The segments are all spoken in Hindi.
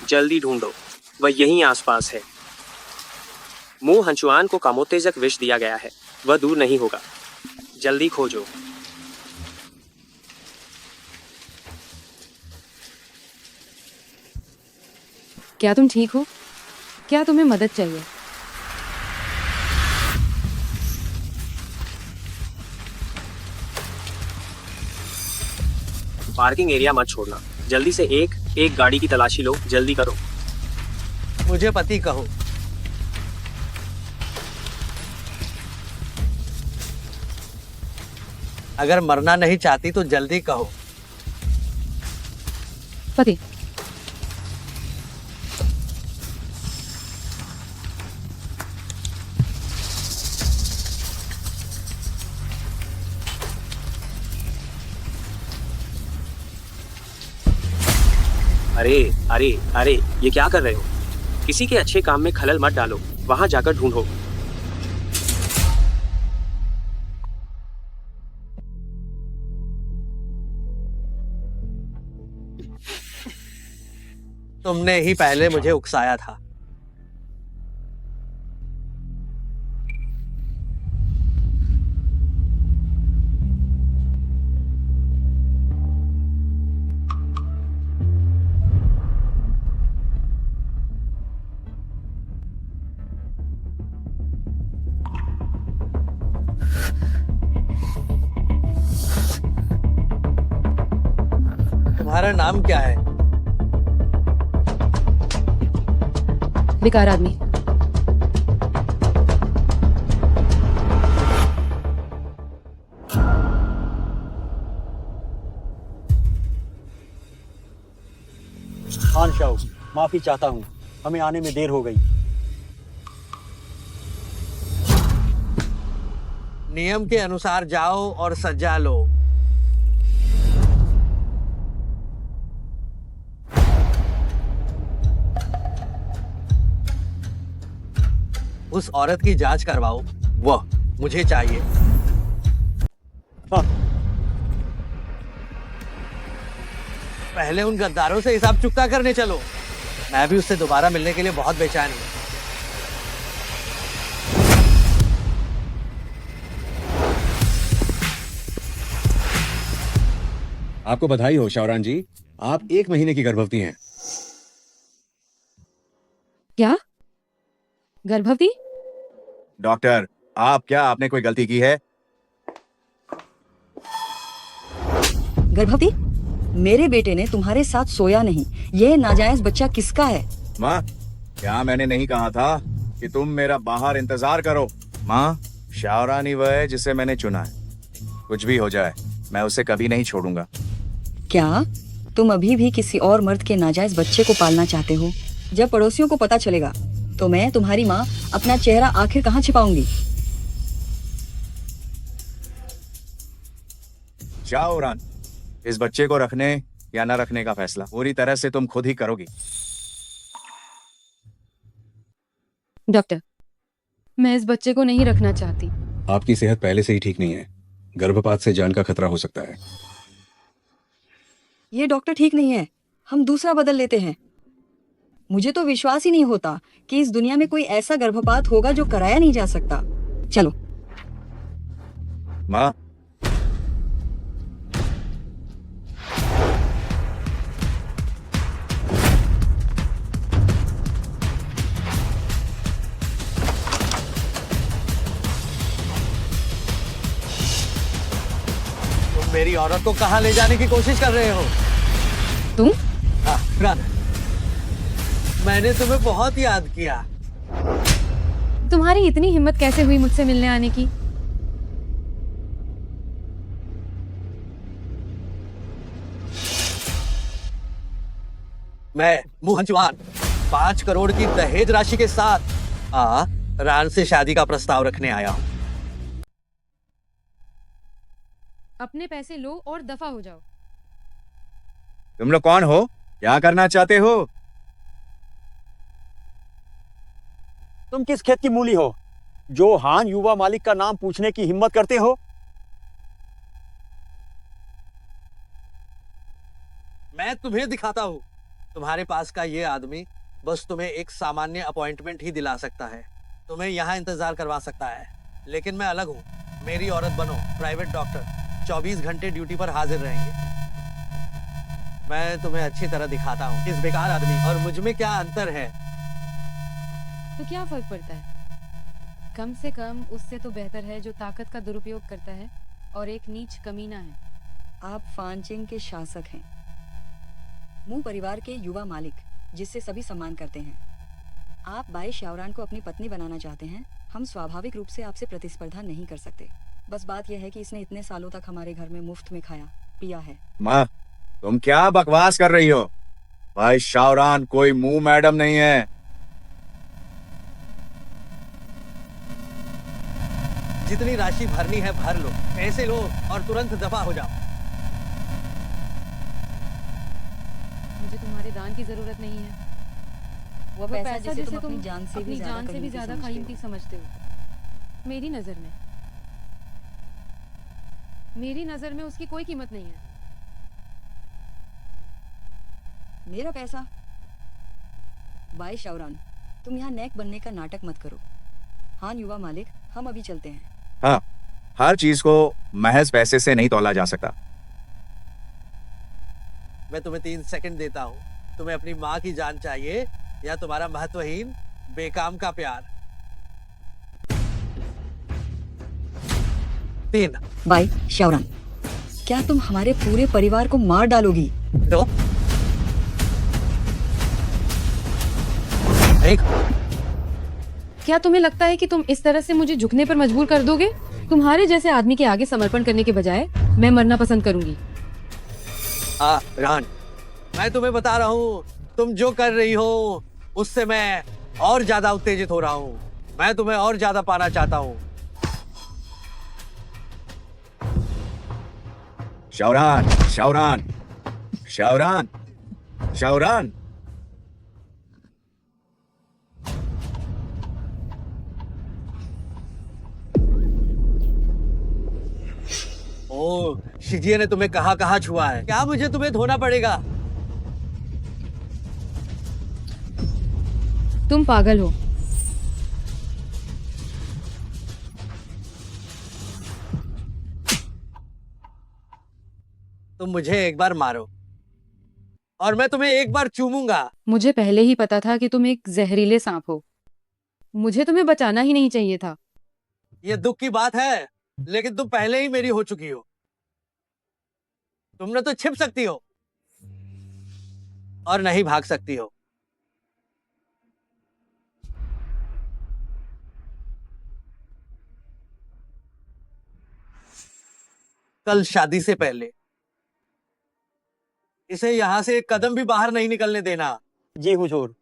जल्दी ढूंढो, वह यहीं आसपास है। मु हंचुआन को कामोत्तेजक विष दिया गया है, वह दूर नहीं होगा। जल्दी खोजो। क्या तुम ठीक हो? क्या तुम्हें मदद चाहिए? पार्किंग एरिया मत छोड़ना। जल्दी से एक गाड़ी की तलाशी लो, जल्दी करो। मुझे पति कहो। अगर मरना नहीं चाहती तो जल्दी कहो। पति। अरे अरे अरे, ये क्या कर रहे हो? किसी के अच्छे काम में खलल मत डालो, वहां जाकर ढूंढो। तुमने ही पहले मुझे उकसाया था। तुम्हारा नाम क्या है? बेकार आदमी। खान शाह, माफी चाहता हूँ, हमें आने में देर हो गई। नियम के अनुसार जाओ और सजा लो। उस औरत की जांच करवाओ, वह मुझे चाहिए। हाँ। पहले उन गद्दारों से हिसाब चुकता करने चलो। मैं भी उससे दोबारा मिलने के लिए बहुत बेचैन हूं। आपको बधाई हो शावरान जी, आप 1 महीने की गर्भवती हैं। क्या? गर्भवती? डॉक्टर, आपने कोई गलती की है? गर्भवती? मेरे बेटे ने तुम्हारे साथ सोया नहीं। यह नाजायज बच्चा किसका है? माँ, क्या मैंने नहीं कहा था कि तुम मेरा बाहर इंतजार करो? माँ, शावरानी वह है जिसे मैंने चुना है। कुछ भी हो जाए, मैं उसे कभी नहीं छोड़ूंगा। क्या तुम अभी भी किसी और मर्द के नाजायज बच्चे को पालना चाहते हो? जब पड़ोसियों को पता चलेगा तो मैं तुम्हारी माँ अपना चेहरा आखिर कहाँ छिपाऊंगी? शावरान, इस बच्चे को रखने या न रखने का फैसला पूरी तरह से तुम खुद ही करोगी। डॉक्टर, मैं इस बच्चे को नहीं रखना चाहती। आपकी सेहत पहले से ही ठीक नहीं है, गर्भपात से जान का खतरा हो सकता है। ये डॉक्टर ठीक नहीं है, हम दूसरा बदल लेते हैं। मुझे तो विश्वास ही नहीं होता कि इस दुनिया में कोई ऐसा गर्भपात होगा जो कराया नहीं जा सकता। चलो। माँ, तुम मेरी औरत को कहाँ ले जाने की कोशिश कर रहे हो? तुम? हाँ, राधा, मैंने तुम्हें बहुत याद किया। तुम्हारी इतनी हिम्मत कैसे हुई मुझसे मिलने आने की? मैं मुहजवान 5 करोड़ की दहेज राशि के साथ रान से शादी का प्रस्ताव रखने आया हूँ। अपने पैसे लो और दफा हो जाओ। तुम लोग कौन हो? क्या करना चाहते हो? तुम किस खेत की मूली हो जो हान युवा मालिक का नाम पूछने की हिम्मत करते हो? मैं तुम्हें दिखाता हूँ तुम्हारे पास का ये आदमी बस तुम्हें एक सामान्य अपॉइंटमेंट ही दिला सकता है, तुम्हें यहाँ इंतजार करवा सकता है। लेकिन मैं अलग हूँ, मेरी औरत बनो, प्राइवेट डॉक्टर, 24 घंटे ड्यूटी पर हाजिर रहेंगे। मैं तुम्हें अच्छी तरह दिखाता हूँ इस बेकार आदमी और मुझ में क्या अंतर है। तो क्या फर्क पड़ता है? कम से कम उससे तो बेहतर है जो ताकत का दुरुपयोग करता है और एक नीच कमीना है। आप फानचिंग के शासक हैं, मू परिवार के युवा मालिक, जिससे सभी सम्मान करते हैं। आप बाई शाओरान को अपनी पत्नी बनाना चाहते हैं। हम स्वाभाविक रूप से आपसे प्रतिस्पर्धा नहीं कर सकते। बस बात यह है कि इसने इतने सालों तक हमारे घर में मुफ्त में खाया पिया है। माँ, तुम क्या बकवास कर रही हो? भाई शाओरान कोई मुंह मैडम नहीं है। जितनी राशि भरनी है भर लो, पैसे लो और तुरंत दफा हो जाओ। मुझे तुम्हारे दान की जरूरत नहीं है। वो पैसा जिसे तुम अपनी जान से भी ज्यादा कीमती समझते हो। मेरी नजर में उसकी कोई कीमत नहीं है। मेरा पैसा? बाई शाओरान, तुम यहाँ नेक बनने का नाटक मत करो। हान युवा मालिक, हम अभी चलते हैं। हाँ, हर चीज को महज पैसे से नहीं तौला जा सकता। मैं तुम्हें 3 सेकंड देता हूँ। तुम्हें अपनी माँ की जान चाहिए या तुम्हारा महत्वहीन बेकाम का प्यार? 3, बाई शाओरान, क्या तुम हमारे पूरे परिवार को मार डालोगी? 2, 1। क्या तुम्हें लगता है कि तुम इस तरह से मुझे झुकने पर मजबूर कर दोगे? तुम्हारे जैसे आदमी के आगे समर्पण करने के बजाय मैं मरना पसंद करूंगी। रान, मैं तुम्हें बता रहा हूँ, तुम जो कर रही हो उससे मैं और ज्यादा उत्तेजित हो रहा हूँ। मैं तुम्हें और ज्यादा पाना चाहता हूँ। शाओरान, शाओरान, शाओरान, शाओरान। ओ, शिजिए ने तुम्हें कहाँ छुआ है? क्या मुझे तुम्हें धोना पड़ेगा? तुम पागल हो। तुम मुझे एक बार मारो और मैं तुम्हें एक बार चूमूंगा। मुझे पहले ही पता था कि तुम एक जहरीले सांप हो। मुझे तुम्हें बचाना ही नहीं चाहिए था। ये दुख की बात है, लेकिन तुम पहले ही मेरी हो चुकी हो। तुमने तो छिप सकती हो और नहीं भाग सकती हो। कल शादी से पहले इसे यहां से एक कदम भी बाहर नहीं निकलने देना। जी हुजूर।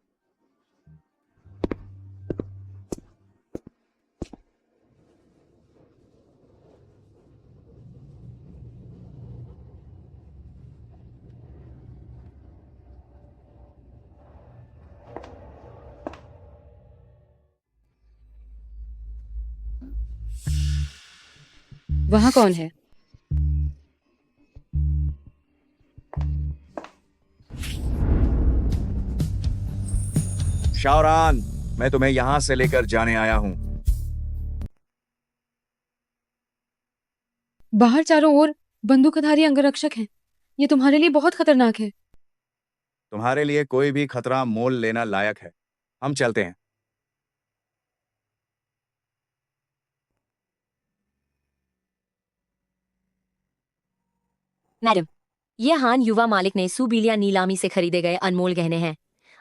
वहाँ कौन है? शाओरान, मैं तुम्हें यहां से लेकर जाने आया हूं। बाहर चारों ओर बंदूकधारी अंगरक्षक हैं। ये तुम्हारे लिए बहुत खतरनाक है। तुम्हारे लिए कोई भी खतरा मोल लेना लायक है। हम चलते हैं। मैडम, ये हान युवा मालिक ने सुबीलिया नीलामी से खरीदे गए अनमोल गहने हैं।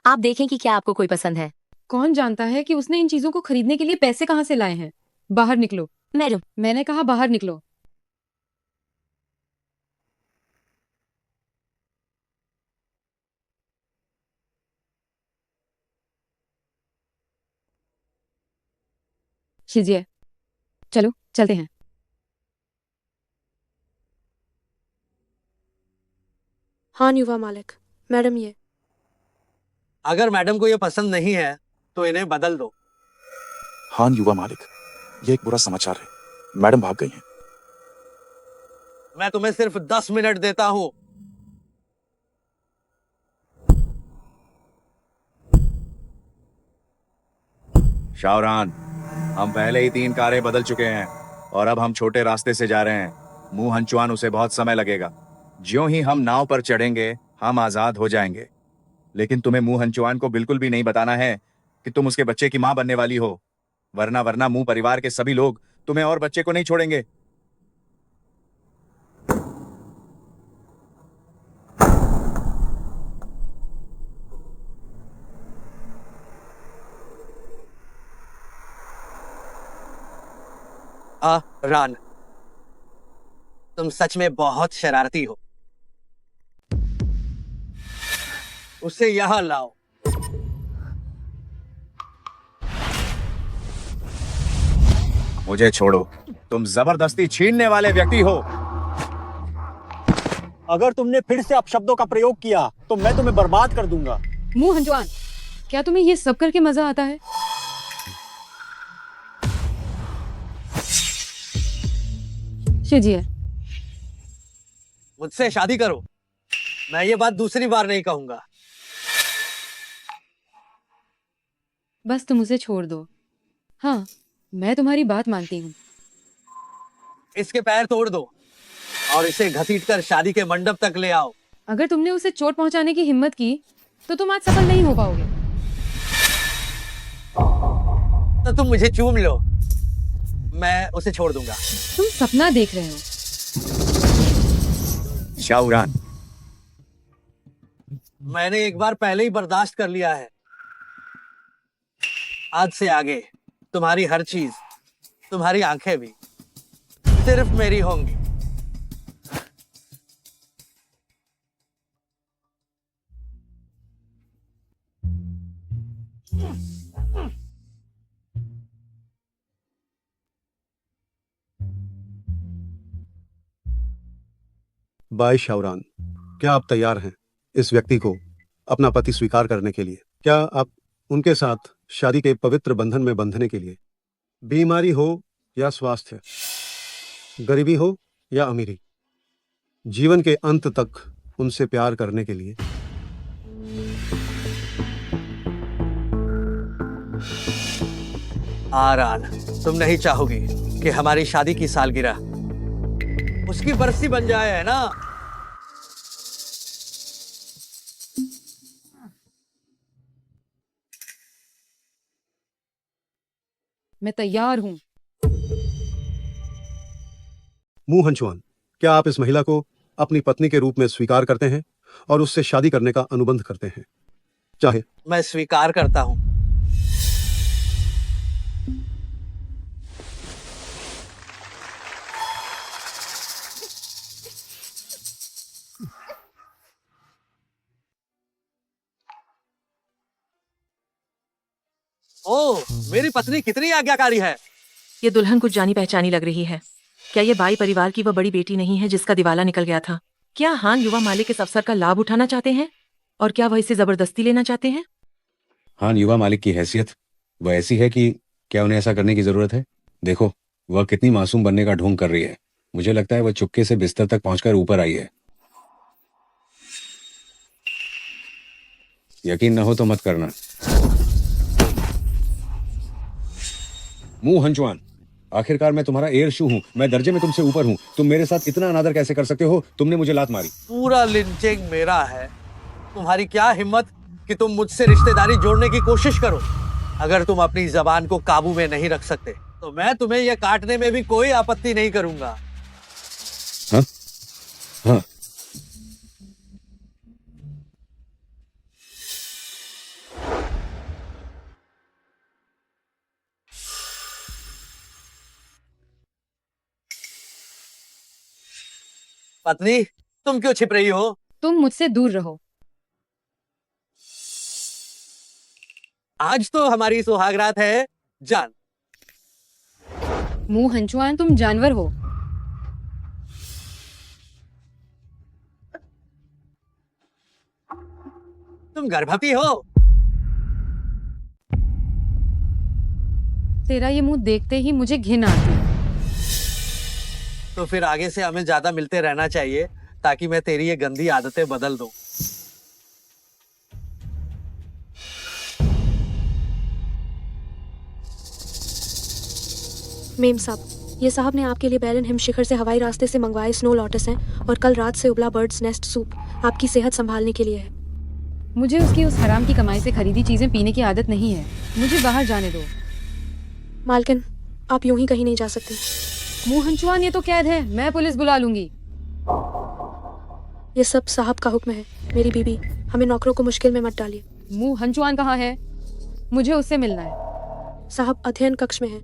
आप देखें कि क्या आपको कोई पसंद है। कौन जानता है कि उसने इन चीजों को खरीदने के लिए पैसे कहाँ से लाए हैं? बाहर निकलो। मैडम, मैंने कहा बाहर निकलो। शिजिए, चलो चलते हैं। हान युवा मालिक, मैडम ये। अगर मैडम को ये पसंद नहीं है तो इन्हें बदल दो। हान युवा मालिक, ये एक बुरा समाचार है। मैडम भाग गई हैं। मैं तुम्हें सिर्फ 10 मिनट देता हूं। शाहरान, हम पहले ही 3 कारें बदल चुके हैं और अब हम छोटे रास्ते से जा रहे हैं। मुंह हंचुआन, उसे बहुत समय लगेगा। ज्यों ही हम नाव पर चढ़ेंगे हम आजाद हो जाएंगे। लेकिन तुम्हें मुंह हंचुआन को बिल्कुल भी नहीं बताना है कि तुम उसके बच्चे की मां बनने वाली हो, वरना मुंह परिवार के सभी लोग तुम्हें और बच्चे को नहीं छोड़ेंगे। रान, तुम सच में बहुत शरारती हो। उसे यहां लाओ। मुझे छोड़ो, तुम जबरदस्ती छीनने वाले व्यक्ति हो। अगर तुमने फिर से अपशब्दों का प्रयोग किया तो मैं तुम्हें बर्बाद कर दूंगा। मुंह हंजवान, क्या तुम्हें ये सब करके मजा आता है? शिजिए, मुझसे शादी करो। मैं ये बात दूसरी बार नहीं कहूंगा। बस तुम उसे छोड़ दो। हाँ, मैं तुम्हारी बात मानती हूँ। इसके पैर तोड़ दो और इसे घसीटकर शादी के मंडप तक ले आओ। अगर तुमने उसे चोट पहुंचाने की हिम्मत की तो तुम आज सफल नहीं हो पाओगे। तो तुम मुझे चूम लो, मैं उसे छोड़ दूंगा। तुम सपना देख रहे हो। शाहरान, मैंने एक बार पहले ही बर्दाश्त कर लिया है। आज से आगे तुम्हारी हर चीज, तुम्हारी आंखें भी सिर्फ मेरी होंगी। बाई शाहरान, क्या आप तैयार हैं इस व्यक्ति को अपना पति स्वीकार करने के लिए? क्या आप उनके साथ शादी के पवित्र बंधन में बंधने के लिए, बीमारी हो या स्वास्थ्य, गरीबी हो या अमीरी, जीवन के अंत तक उनसे प्यार करने के लिए? आरान, तुम नहीं चाहोगी कि हमारी शादी की सालगिरह उसकी बरसी बन जाए, है ना? मैं तैयार हूँ। मुंह हंचुआन, क्या आप इस महिला को अपनी पत्नी के रूप में स्वीकार करते हैं और उससे शादी करने का अनुबंध करते हैं? चाहे मैं स्वीकार करता हूं। ओह, मेरी पत्नी कितनी आज्ञाकारी है। ये दुल्हन कुछ जानी पहचानी लग रही है। क्या ये बाई परिवार की वह बड़ी बेटी नहीं है जिसका दिवाला निकल गया था? क्या हान युवा मालिक इस अवसर का लाभ उठाना चाहते हैं और क्या वह इसे जबरदस्ती लेना चाहते हैं? हान युवा मालिक की हैसियत वह ऐसी है कि क्या उन्हें ऐसा करने की जरूरत है? देखो, वह कितनी मासूम बनने का ढोंग कर रही है। मुझे लगता है वह चुपके से बिस्तर तक पहुंचकर ऊपर आई है। यकीन न हो तो मत करना। मुंह हंचुआन, आखिरकार मैं तुम्हारा एयर शू हूं, मैं दर्जे में तुमसे ऊपर हूं। तुम मेरे साथ इतना अनादर कैसे कर सकते हो? तुमने मुझे लात मारी। पूरा लिंचिंग मेरा है। तुम्हारी क्या हिम्मत कि तुम मुझसे रिश्तेदारी जोड़ने की कोशिश करो। अगर तुम अपनी जबान को काबू में नहीं रख सकते तो मैं तुम्हें यह काटने में भी कोई आपत्ति नहीं करूंगा। हाँ? हाँ। पत्नी, तुम क्यों छिप रही हो? तुम मुझसे दूर रहो। आज तो हमारी सुहागरात है जान। मुंह हंचुआन, तुम जानवर हो। तुम गर्भवती हो। तेरा ये मुंह देखते ही मुझे घिन आती है। तो फिर आगे से हमें ज्यादा मिलते रहना चाहिए ताकि मैं तेरी ये गंदी आदतें बदल दूं। मेम साहब, ये साहब ने आपके लिए बैलन हिमशिखर से हवाई रास्ते से मंगवाए स्नो लोटस हैं और कल रात से उबला बर्ड्स नेस्ट सूप आपकी सेहत संभालने के लिए है। मुझे उसकी उस हराम की कमाई से खरीदी चीजें पीने की आदत नहीं है। मुझे बाहर जाने दो। मालकिन, आप यूं ही कहीं नहीं जा सकती। मुंह हंचुआन, ये तो कैद है। मैं पुलिस बुला लूंगी। ये सब साहब का हुक्म है। मेरी बीबी, हमें नौकरों को मुश्किल में मत डालिए। मुंह हंचुआन कहाँ है? मुझे उससे मिलना है। साहब अध्ययन कक्ष में है।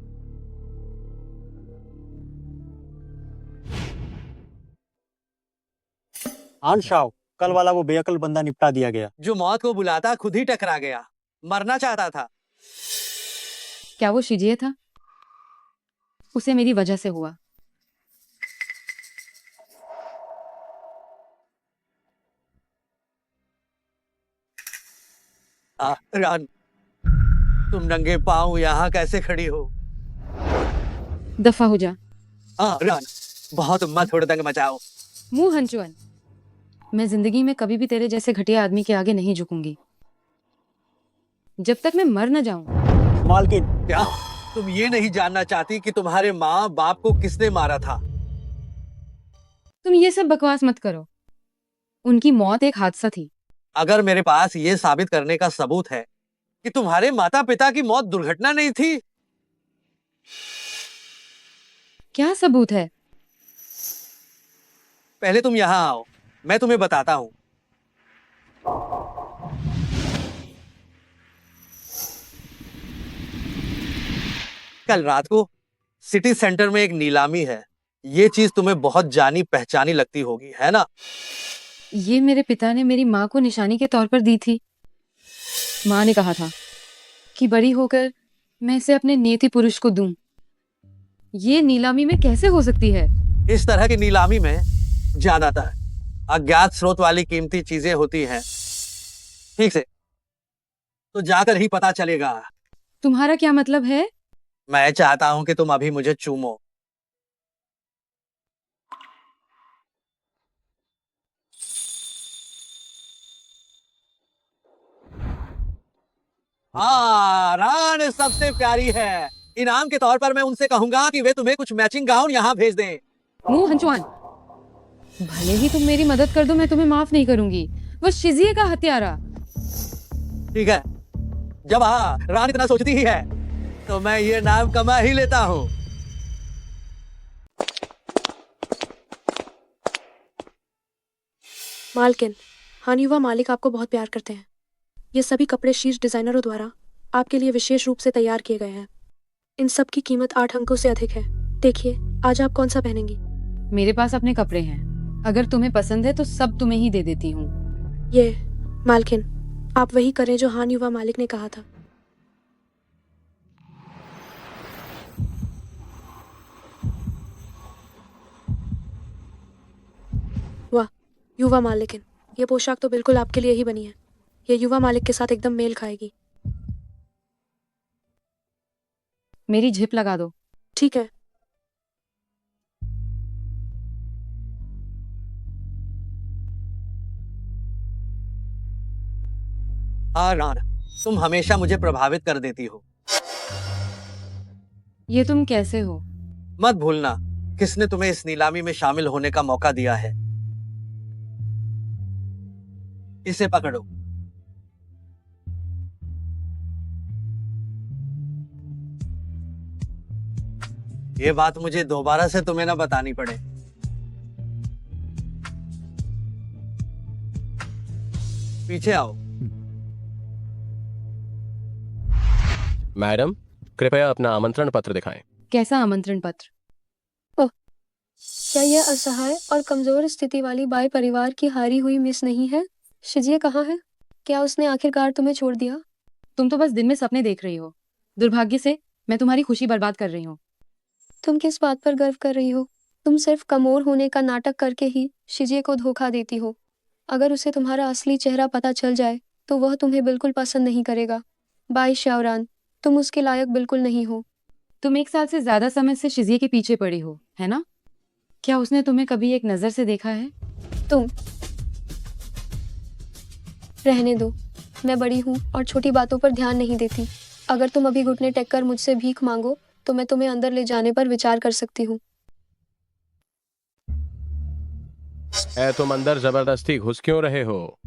आन शाह, कल वाला वो बेअकल बंदा निपटा दिया गया। जो मौत को बुलाता खुद ही टकरा गया। मरना चाहता था। क्या वो शिजिए था? उसे मेरी वजह से हुआ। रान, तुम नंगे पांव यहाँ कैसे खड़ी हो? दफा हो जा। रान, बहुत मत हुड़दंग मचाओ। मुंह हंचुअन, मैं जिंदगी में कभी भी तेरे जैसे घटिया आदमी के आगे नहीं झुकूंगी जब तक मैं मर न जाऊं। मालकिन, क्या तुम ये नहीं जानना चाहती कि तुम्हारे माँ बाप को किसने मारा था? तुम ये सब बकवास मत करो। उनकी मौत एक हादसा थी। अगर मेरे पास ये साबित करने का सबूत है कि तुम्हारे माता पिता की मौत दुर्घटना नहीं थी। क्या सबूत है? पहले तुम यहाँ आओ, मैं तुम्हें बताता हूं। कल रात को सिटी सेंटर में एक नीलामी है। ये चीज तुम्हें बहुत जानी पहचानी लगती होगी, है ना? ये मेरे पिता ने मेरी माँ को निशानी के तौर पर दी थी। माँ ने कहा था कि बड़ी होकर मैं इसे अपने नियति पुरुष को दूं। ये नीलामी में कैसे हो सकती है? इस तरह की नीलामी में ज्यादातर अज्ञात स्रोत वाली कीमती चीजें होती हैं। ठीक से तो जाकर ही पता चलेगा। तुम्हारा क्या मतलब है? मैं चाहता हूं कि तुम अभी मुझे चूमो। हाँ, रान सबसे प्यारी है। इनाम के तौर पर मैं उनसे कहूंगा कि वे तुम्हें कुछ मैचिंग गाउन यहाँ भेज दें। मुंह हंचुआन, भले ही तुम मेरी मदद कर दो, मैं तुम्हें माफ नहीं करूंगी। वो शिजिए का हत्यारा। ठीक है, जब रान इतना सोचती ही है तो मैं ये नाम कमा ही लेता हूँ। मालकिन, हान युवा मालिक आपको बहुत प्यार करते हैं। ये सभी कपड़े शीर्ष डिजाइनरों द्वारा आपके लिए विशेष रूप से तैयार किए गए हैं। इन सब की कीमत 8 अंकों से अधिक है। देखिए, आज आप कौन सा पहनेंगी? मेरे पास अपने कपड़े हैं। अगर तुम्हें पसंद है तो सब तुम्हें ही दे देती हूँ। ये मालकिन, आप वही करें जो हान युवा मालिक ने कहा था। वाह युवा मालिकिन, ये पोशाक तो बिल्कुल आपके लिए ही बनी है। ये युवा मालिक के साथ एकदम मेल खाएगी। मेरी झिप लगा दो। ठीक है। रान, तुम हमेशा मुझे प्रभावित कर देती हो। ये तुम कैसे हो? मत भूलना किसने तुम्हें इस नीलामी में शामिल होने का मौका दिया है। इसे पकड़ो। ये बात मुझे दोबारा से तुम्हें ना बतानी पड़े। पीछे आओ। मैडम, कृपया अपना आमंत्रण पत्र दिखाएं। कैसा आमंत्रण पत्र? ओह, क्या यह असहाय और कमजोर स्थिति वाली बाई परिवार की हारी हुई मिस नहीं है? शिजिए कहाँ है? क्या उसने आखिरकार तुम्हें छोड़ दिया? तुम तो बस दिन में सपने देख रही हो। दुर्भाग्य से मैं तुम्हारी खुशी बर्बाद कर रही हूँ। तुम किस बात पर गर्व कर रही हो? तुम सिर्फ कमोर होने का नाटक करके ही शिजिए को धोखा देती हो। अगर उसे तुम्हारा असली चेहरा पता चल जाए तो वह तुम्हें बिल्कुल पसंद नहीं करेगा। बाई शाओरान, तुम उसके लायक बिल्कुल नहीं हो। तुम 1 साल से ज्यादा समय से शिजिए के पीछे पड़ी हो, है ना? क्या उसने तुम्हें कभी एक नजर से देखा है? तुम रहने दो। मैं बड़ी हूँ और छोटी बातों पर ध्यान नहीं देती। अगर तुम अभी घुटने टेक कर मुझसे भीख मांगो तो मैं तुम्हें अंदर ले जाने पर विचार कर सकती हूँ। तुम अंदर जबरदस्ती घुस क्यों रहे हो?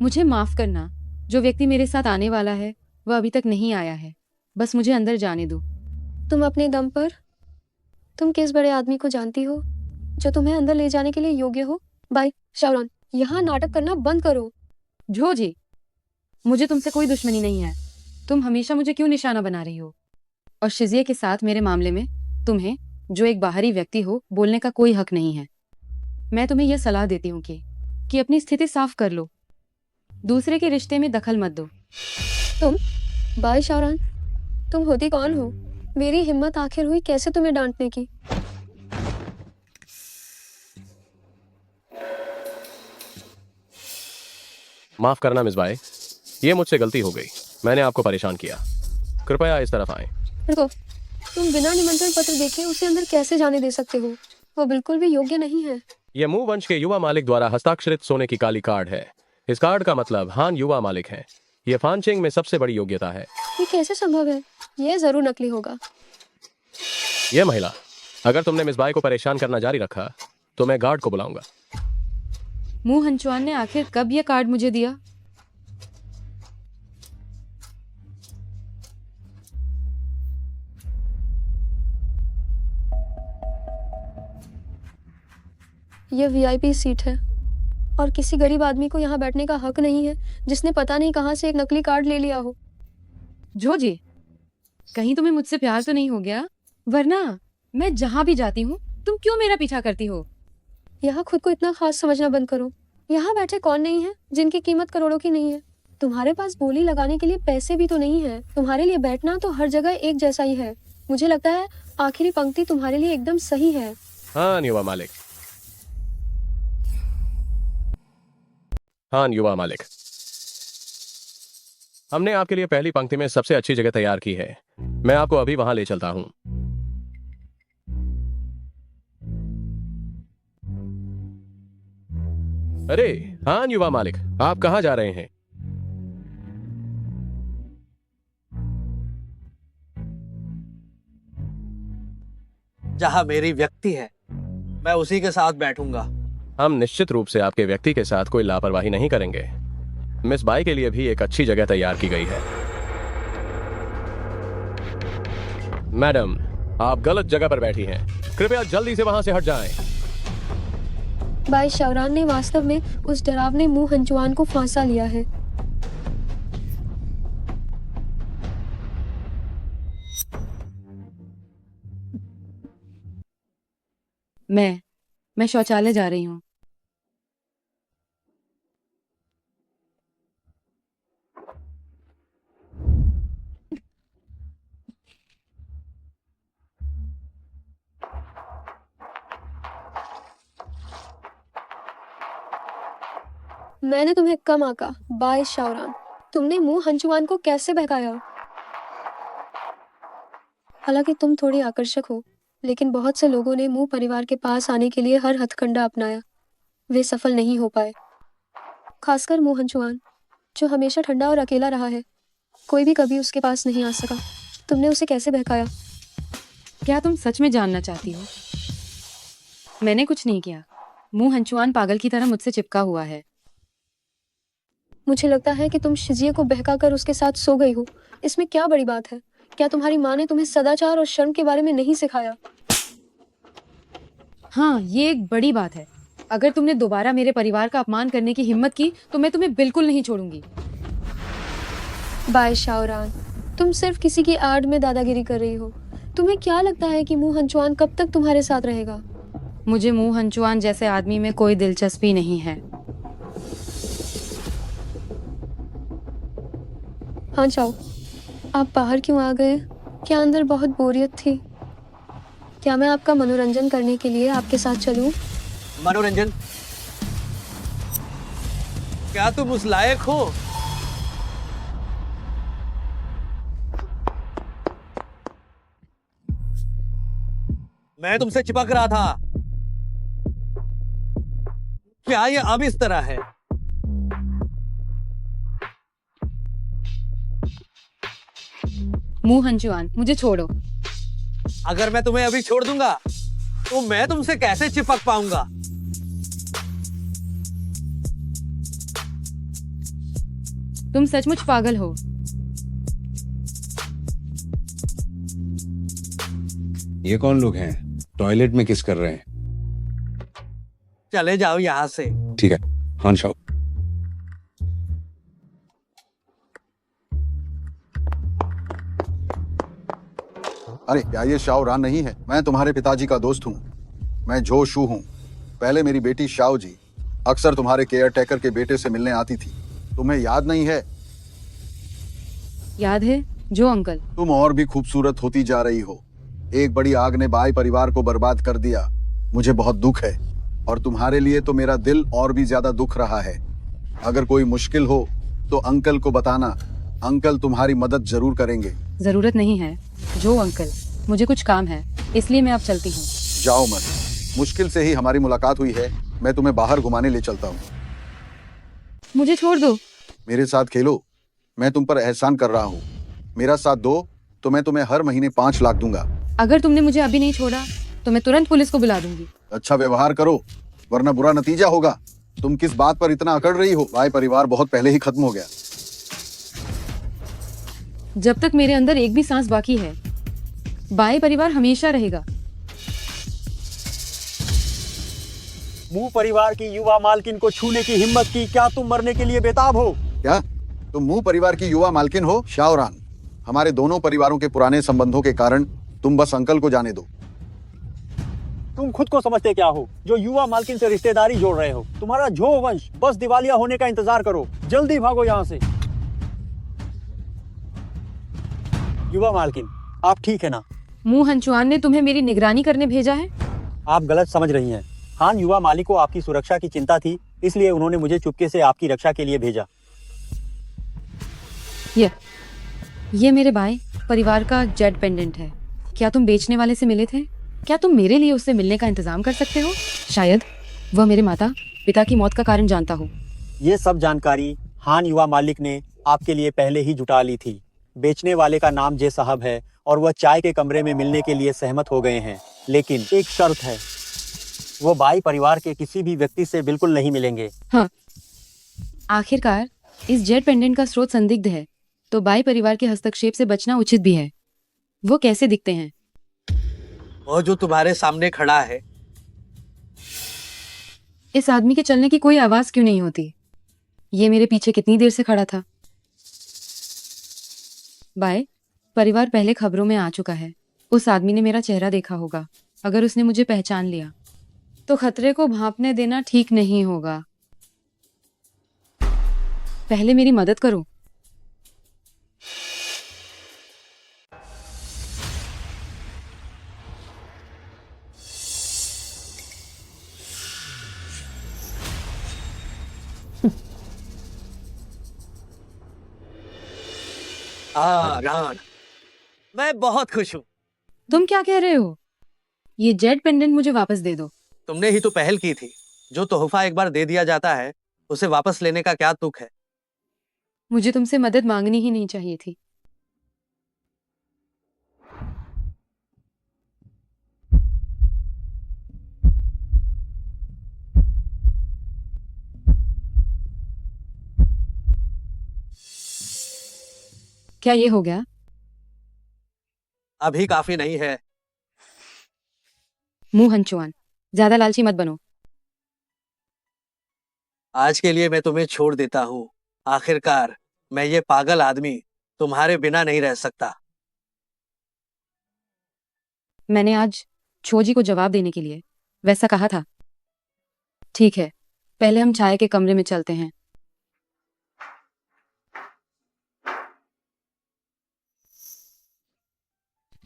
मुझे माफ करना, जो व्यक्ति मेरे साथ आने वाला है वह अभी तक नहीं आया है। बस मुझे अंदर जाने दो। तुम अपने दम पर, तुम किस बड़े आदमी को जानती हो जो तुम्हें अंदर ले जाने के लिए योग्य हो? बाय शावरान, यहाँ नाटक करना बंद करो। जो जी, मुझे तुमसे कोई दुश्मनी नहीं है। तुम हमेशा मुझे क्यों निशाना बना रही हो? और शिजिए के साथ मेरे मामले में तुम्हें, जो एक बाहरी व्यक्ति हो, बोलने का कोई हक नहीं है। मैं तुम्हें यह सलाह देती हूँ कि अपनी स्थिति साफ कर लो, दूसरे के रिश्ते में दखल मत दो। तुम बाय शावरान, तुम होती कौन हो? मेरी हिम्मत आखिर हुई कैसे तुम्हें डांटने की? माफ करना मिस बाई, ये मुझसे गलती हो गई। मैंने आपको परेशान किया। कृपया इस तरफ आएं। रुको, तुम बिना निमंत्रण पत्र देखे उसे अंदर कैसे जाने दे सकते हो? वो बिल्कुल भी योग्य नहीं है। यह मू वंश के युवा मालिक द्वारा हस्ताक्षरित सोने की काली कार्ड है। इस कार्ड का मतलब हान युवा मालिक है। यह फानचिंग में सबसे बड़ी योग्यता है। ये कैसे संभव है? यह जरूर नकली होगा। यह महिला, अगर तुमने मिस बाई को परेशान करना जारी रखा तो मैं गार्ड को बुलाऊंगा। मू हंचुआन ने आखिर कब यह कार्ड मुझे दिया? यह वीआईपी सीट है और किसी गरीब आदमी को यहाँ बैठने का हक नहीं है जिसने पता नहीं कहाँ से एक नकली कार्ड ले लिया हो। जो जी, कहीं तुम्हें मुझसे प्यार तो नहीं हो गया? वरना मैं जहाँ भी जाती हूँ तुम क्यों मेरा पीछा करती हो? यहाँ खुद को इतना खास समझना बंद करो। यहाँ बैठे कौन नहीं है जिनकी कीमत करोड़ों की नहीं है? तुम्हारे पास बोली लगाने के लिए पैसे भी तो नहीं है। तुम्हारे लिए बैठना तो हर जगह एक जैसा ही है। मुझे लगता है आखिरी पंक्ति तुम्हारे लिए एकदम सही है। हान युवा मालिक, हान युवा मालिक, हमने आपके लिए पहली पंक्ति में सबसे अच्छी जगह तैयार की है। मैं आपको अभी वहां ले चलता हूं। अरे हान युवा मालिक, आप कहां जा रहे हैं? जहां मेरी व्यक्ति है मैं उसी के साथ बैठूंगा। हम निश्चित रूप से आपके व्यक्ति के साथ कोई लापरवाही नहीं करेंगे। मिस बाई के लिए भी एक अच्छी जगह तैयार की गई है। मैडम, आप गलत जगह पर बैठी हैं। कृपया जल्दी से वहां से हट जाएं। बाई शावरान ने वास्तव में उस डरावने मू हंचुआन को फांसा लिया है। मैं शौचालय जा रही हूँ। मैंने तुम्हें कम आका बाय शावरान। तुमने मुंह हंचुआन को कैसे बहकाया? हालांकि तुम थोड़ी आकर्षक हो, लेकिन बहुत से लोगों ने मुंह परिवार के पास आने के लिए हर हथकंडा अपनाया। वे सफल नहीं हो पाए, खासकर मुंह हंचुआन, जो हमेशा ठंडा और अकेला रहा है। कोई भी कभी उसके पास नहीं आ सका। तुमने उसे कैसे बहकाया? क्या तुम सच में जानना चाहती हो? मैंने कुछ नहीं किया। मुंह हंचुआन पागल की तरह मुझसे चिपका हुआ है। मुझे लगता है कि तुम शिजिए को बहकाकर उसके साथ सो गई हो। इसमें क्या बड़ी बात है? क्या तुम्हारी माँ ने तुम्हें सदाचार और शर्म के बारे में नहीं सिखाया? हाँ, ये एक बड़ी बात है। अगर तुमने दोबारा मेरे परिवार का अपमान करने की हिम्मत की तो मैं तुम्हें बिल्कुल नहीं छोड़ूंगी। बाय शावरान, तुम सिर्फ किसी की आड़ में दादागिरी कर रही हो। तुम्हें क्या लगता है कि मुंह हंचुआन कब तक तुम्हारे साथ रहेगा? मुझे मुंह हंचुआन जैसे आदमी में कोई दिलचस्पी नहीं है। हाँ जाओ। आप बाहर क्यों आ गए? क्या अंदर बहुत बोरियत थी? क्या मैं आपका मनोरंजन करने के लिए आपके साथ चलूं? मनोरंजन? क्या तुम उस लायक हो? मैं तुमसे चिपक रहा था। क्या ये अब इस तरह है? मुंह हंचुआन, मुझे छोड़ो। अगर मैं तुम्हें अभी छोड़ दूंगा तो मैं तुमसे कैसे चिपक पाऊंगा? तुम सचमुच पागल हो। ये कौन लोग हैं? टॉयलेट में किस कर रहे हैं? चले जाओ यहाँ से। ठीक है, हान शाओ। अरे क्या ये शाओ रान नहीं है? मैं तुम्हारे पिताजी का दोस्त हूँ। मैं जो शू हूँ। पहले मेरी बेटी शाओ जी अक्सर तुम्हारे केयर टेकर के बेटे से मिलने आती थी। तुम्हें याद नहीं है? याद है जो अंकल। तुम और भी खूबसूरत होती जा रही हो। एक बड़ी आग ने बाई परिवार को बर्बाद कर दिया। मुझे बहुत दुख है और तुम्हारे लिए तो मेरा दिल और भी ज्यादा दुख रहा है। अगर कोई मुश्किल हो तो अंकल को बताना। अंकल तुम्हारी मदद जरूर करेंगे। जरूरत नहीं है जो अंकल, मुझे कुछ काम है इसलिए मैं अब चलती हूँ। जाओ मत। मुश्किल से ही हमारी मुलाकात हुई है। मैं तुम्हें बाहर घुमाने ले चलता हूँ। मुझे छोड़ दो। मेरे साथ खेलो। मैं तुम पर एहसान कर रहा हूँ। मेरा साथ दो तो मैं तुम्हें हर महीने 5 लाख दूंगा। अगर तुमने मुझे अभी नहीं छोड़ा तो मैं तुरंत पुलिस को बुला दूंगी। अच्छा व्यवहार करो वरना बुरा नतीजा होगा। तुम किस बात पर इतना अकड़ रही हो? भाई परिवार बहुत पहले ही खत्म हो गया। जब तक मेरे अंदर एक भी सांस बाकी है बाई परिवार हमेशा रहेगा। मुंह परिवार की युवा मालकिन को छूने की हिम्मत की। क्या तुम मरने के लिए बेताब हो? क्या तुम मुंह परिवार की युवा मालकिन हो? शाओरान, हमारे दोनों परिवारों के पुराने संबंधों के कारण तुम बस अंकल को जाने दो। तुम खुद को समझते क्या हो जो युवा मालकिन से रिश्तेदारी जोड़ रहे हो? तुम्हारा झो वंश बस दिवालिया होने का इंतजार करो। जल्दी भागो यहाँ से। युवा मालकिन, आप ठीक है ना? मुंह हंचुआन ने तुम्हें मेरी निगरानी करने भेजा है? आप गलत समझ रही हैं। हान युवा मालिक को आपकी सुरक्षा की चिंता थी, इसलिए उन्होंने मुझे चुपके से आपकी रक्षा के लिए भेजा। ये मेरे भाई परिवार का जेड पेंडेंट है। क्या तुम बेचने वाले से मिले थे? क्या तुम मेरे लिए उससे मिलने का इंतजाम कर सकते हो? शायद वह मेरे माता पिता की मौत का कारण जानता हो। ये सब जानकारी हान युवा मालिक ने आपके लिए पहले ही जुटा ली थी। बेचने वाले का नाम जे साहब है और वह चाय के कमरे में मिलने के लिए सहमत हो गए हैं, लेकिन एक शर्त है, वो बाई परिवार के किसी भी व्यक्ति से बिल्कुल नहीं मिलेंगे। हाँ, आखिरकार इस जेड पेंडेंट का स्रोत संदिग्ध है, तो बाई परिवार के हस्तक्षेप से बचना उचित भी है। वो कैसे दिखते हैं? वो जो तुम्हारे सामने खड़ा है। इस आदमी के चलने की कोई आवाज क्यों नहीं होती? ये मेरे पीछे कितनी देर से खड़ा था? बाय परिवार पहले खबरों में आ चुका है। उस आदमी ने मेरा चेहरा देखा होगा। अगर उसने मुझे पहचान लिया तो खतरे को भांपने देना ठीक नहीं होगा। पहले मेरी मदद करो। रान, मैं बहुत खुश हूँ। तुम क्या कह रहे हो? ये जेड पेंडेंट मुझे वापस दे दो। तुमने ही तो पहल की थी। जो तोहफा एक बार दे दिया जाता है उसे वापस लेने का क्या तुक है? मुझे तुमसे मदद मांगनी ही नहीं चाहिए थी। क्या ये हो गया? अभी काफी नहीं है। मुंह हंचुआन, ज्यादा लालची मत बनो। आज के लिए मैं तुम्हें छोड़ देता हूँ। आखिरकार मैं ये पागल आदमी तुम्हारे बिना नहीं रह सकता। मैंने आज छोजी को जवाब देने के लिए वैसा कहा था। ठीक है, पहले हम चाय के कमरे में चलते हैं।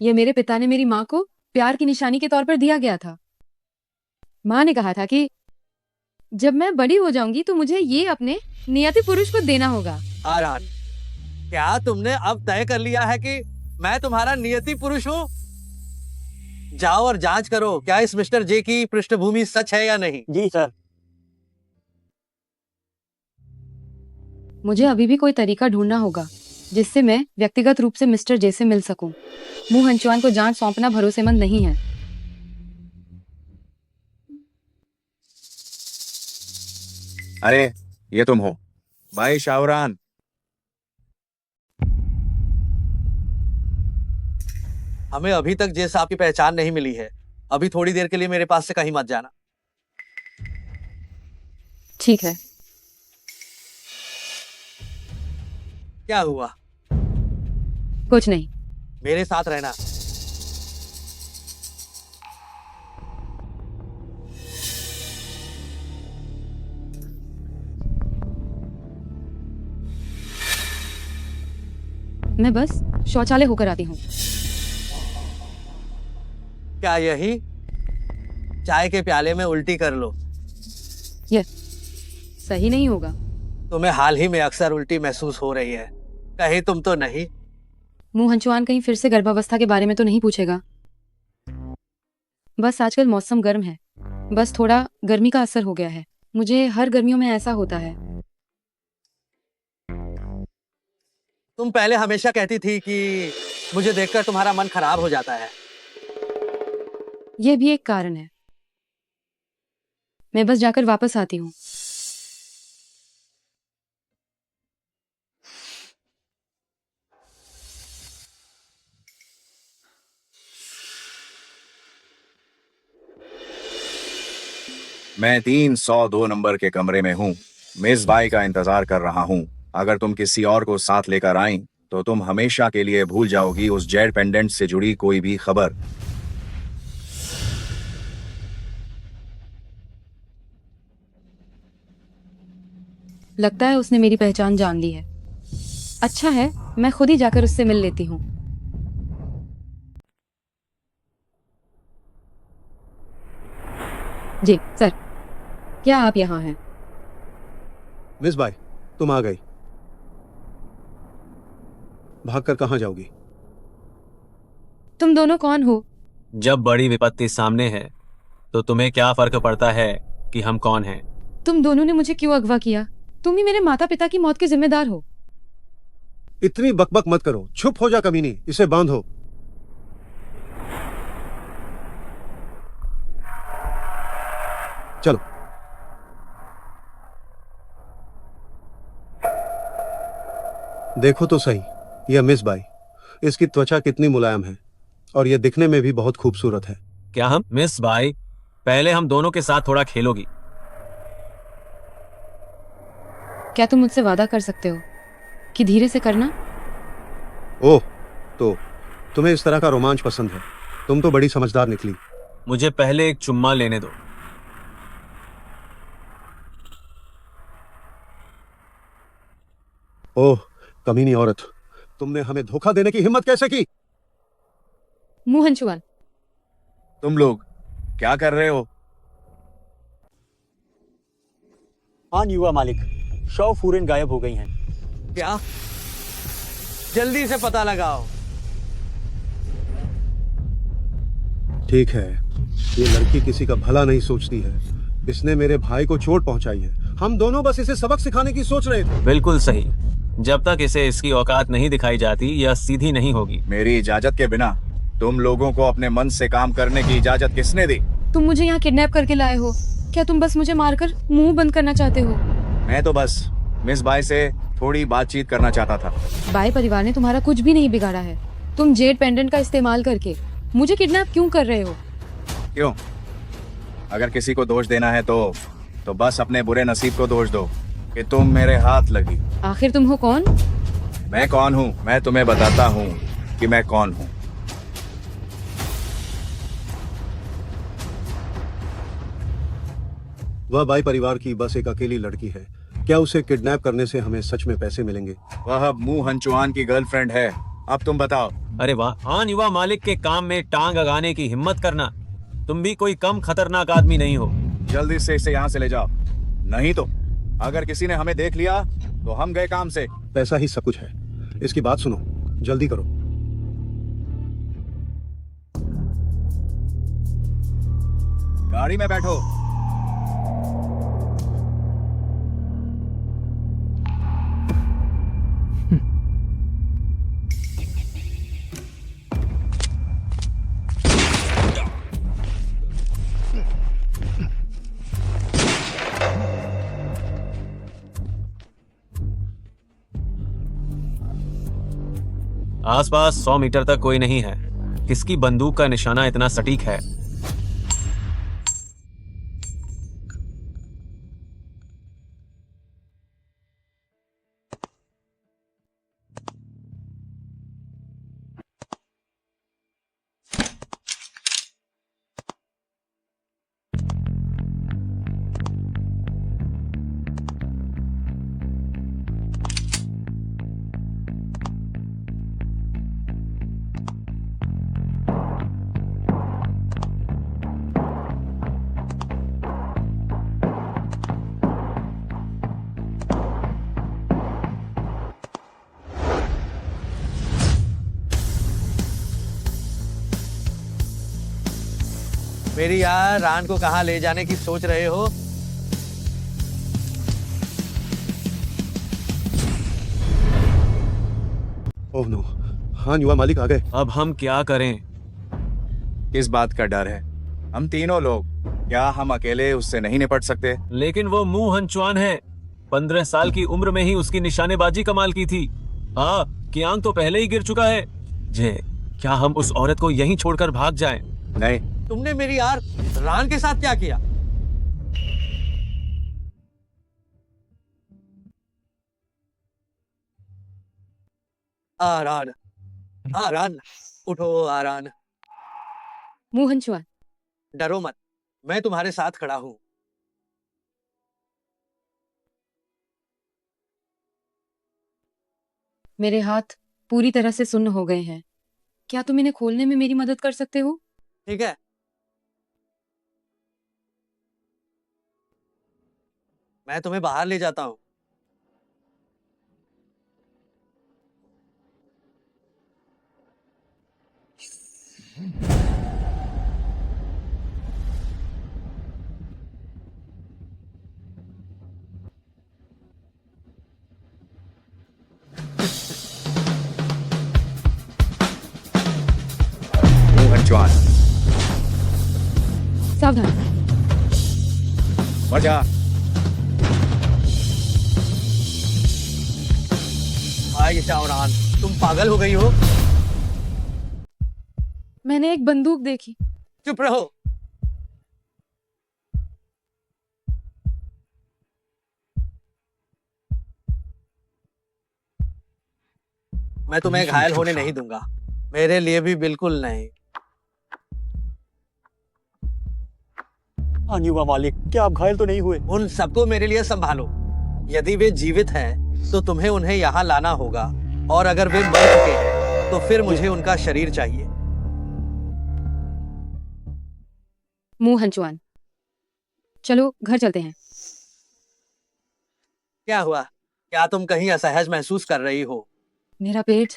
ये मेरे पिता ने मेरी माँ को प्यार की निशानी के तौर पर दिया गया था। माँ ने कहा था कि जब मैं बड़ी हो जाऊंगी तो मुझे ये अपने नियति पुरुष को देना होगा। आरान, क्या तुमने अब तय कर लिया है कि मैं तुम्हारा नियति पुरुष हूँ? जाओ और जांच करो क्या इस मिस्टर जे की पृष्ठभूमि सच है या नहीं। जी सर। मुझे अभी भी कोई तरीका ढूंढना होगा जिससे मैं व्यक्तिगत रूप से मिस्टर जे से मिल सकूं। मू हंचुआन को जांच सौंपना भरोसेमंद नहीं है। अरे ये तुम हो भाई शावरान। हमें अभी तक जे साहब की पहचान नहीं मिली है। अभी थोड़ी देर के लिए मेरे पास से कहीं मत जाना। ठीक है। क्या हुआ? कुछ नहीं। मेरे साथ रहना। मैं बस शौचालय होकर आती हूँ। क्या यही? चाय के प्याले में उल्टी कर लो। ये सही नहीं होगा। तुम्हें हाल ही में अक्सर उल्टी महसूस हो रही है, कहीं तुम तो नहीं? मू हंचुआन कहीं फिर से गर्भावस्था के बारे में तो नहीं पूछेगा? बस आजकल मौसम गर्म है, बस थोड़ा गर्मी का असर हो गया है। मुझे हर गर्मियों में ऐसा होता है। तुम पहले हमेशा कहती थी कि मुझे देखकर तुम्हारा मन खराब हो जाता है। ये भी एक कारण है। मैं बस जाकर वापस आती हूँ। मैं 302 नंबर के कमरे में हूँ। मिस बाई का इंतजार कर रहा हूँ। अगर तुम किसी और को साथ लेकर आई तो तुम हमेशा के लिए भूल जाओगी उस जेड पेंडेंट से जुड़ी कोई भी खबर। लगता है उसने मेरी पहचान जान ली है। अच्छा है, मैं खुद ही जाकर उससे मिल लेती हूँ। जी सर, क्या आप यहाँ हैं? मिस बाई, तुम आ गई। भागकर कहाँ जाओगी? तुम दोनों कौन हो? जब बड़ी विपत्ति सामने है तो तुम्हें क्या फर्क पड़ता है कि हम कौन हैं? तुम दोनों ने मुझे क्यों अगवा किया? तुम ही मेरे माता पिता की मौत के जिम्मेदार हो। इतनी बकबक मत करो, चुप हो जा कमीनी, इसे बांधो। चलो। देखो तो सही, यह मिस बाई, इसकी त्वचा कितनी मुलायम है और यह दिखने में भी बहुत खूबसूरत है। क्या हम? मिस बाई, पहले हम दोनों के साथ थोड़ा खेलोगी? क्या तुम मुझसे वादा कर सकते हो कि धीरे से करना? ओह, तो तुम्हें इस तरह का रोमांच पसंद है। तुम तो बड़ी समझदार निकली। मुझे पहले एक चुम्मा लेने दो। ओह कमीनी औरत, तुमने हमें धोखा देने की हिम्मत कैसे की? मू हंचुआन, तुम लोग क्या कर रहे हो? हान युवा मालिक, शव फूरन गायब हो गई हैं। क्या? जल्दी से पता लगाओ। ठीक है, ये लड़की किसी का भला नहीं सोचती है। इसने मेरे भाई को चोट पहुंचाई है। हम दोनों बस इसे सबक सिखाने की सोच रहे थे। बिल्कुल सही। जब तक इसे इसकी औकात नहीं दिखाई जाती यह सीधी नहीं होगी। मेरी इजाजत के बिना तुम लोगों को अपने मन से काम करने की इजाजत किसने दी? तुम मुझे यहाँ किडनैप करके लाए हो। क्या तुम बस मुझे मारकर मुंह बंद करना चाहते हो? मैं तो बस मिस बाई से थोड़ी बातचीत करना चाहता था। बाई परिवार ने तुम्हारा कुछ भी नहीं बिगाड़ा है। तुम जेड पेंडेंट का इस्तेमाल करके मुझे किडनैप क्यों कर रहे हो? क्यों? अगर किसी को दोष देना है तो बस अपने बुरे नसीब को दोष दो कि तुम मेरे हाथ लगी। आखिर तुम हो कौन? मैं कौन हूँ मैं तुम्हें बताता हूँ कि मैं कौन हूँ। वह बाई परिवार की बस एक अकेली लड़की है। क्या उसे किडनैप करने से हमें सच में पैसे मिलेंगे? वह मू हंचुआन की गर्लफ्रेंड है। अब तुम बताओ। अरे वाह, हान युवा मालिक के काम में टांग अगाने की हिम्मत करना। तुम भी कोई कम खतरनाक आदमी नहीं हो। जल्दी से इसे यहाँ से ले जाओ, नहीं तो अगर किसी ने हमें देख लिया तो हम गए काम से। पैसा ही सब कुछ है। इसकी बात सुनो, जल्दी करो। गाड़ी में बैठो। आसपास 100 मीटर तक कोई नहीं है। किसकी बंदूक का निशाना इतना सटीक है? मेरी यार रान को कहाँ ले जाने की सोच रहे हो? ओह नो, हान युवा मालिक आ गए। अब हम क्या करें? किस बात का डर है? हम तीनों लोग, क्या हम अकेले उससे नहीं निपट सकते? लेकिन वो मू हंचुआन है। 15 साल की उम्र में ही उसकी निशानेबाजी कमाल की थी। हाँ, कियांग तो पहले ही गिर चुका है। जे, क्या हम उस औरत को यहीं छोड़कर भाग जाएं? नहीं। तुमने मेरी यार रान के साथ क्या किया? आरान, आरान, उठो आरान। मू हंचुआन, डरो मत, मैं तुम्हारे साथ खड़ा हूं। मेरे हाथ पूरी तरह से सुन्न हो गए हैं। क्या तुम इन्हें खोलने में मेरी मदद कर सकते हो? ठीक है, मैं तुम्हें बाहर ले जाता हूं। मू हंचुआन, सावधान। बढ़ जा। भाई शाहरान, तुम पागल हो गई हो? मैंने एक बंदूक देखी। चुप रहो। मैं तुम्हें घायल होने नहीं दूंगा, मेरे लिए भी बिल्कुल नहीं। हान युवा मालिक, क्या आप घायल तो नहीं हुए? उन सबको मेरे लिए संभालो। यदि वे जीवित हैं, तो तुम्हें उन्हें यहाँ लाना होगा, और अगर वे मर चुके हैं, तो फिर मुझे उनका शरीर चाहिए। मू हंचुआन, चलो घर चलते हैं। क्या हुआ? क्या तुम कहीं असहज महसूस कर रही हो? मेरा पेट।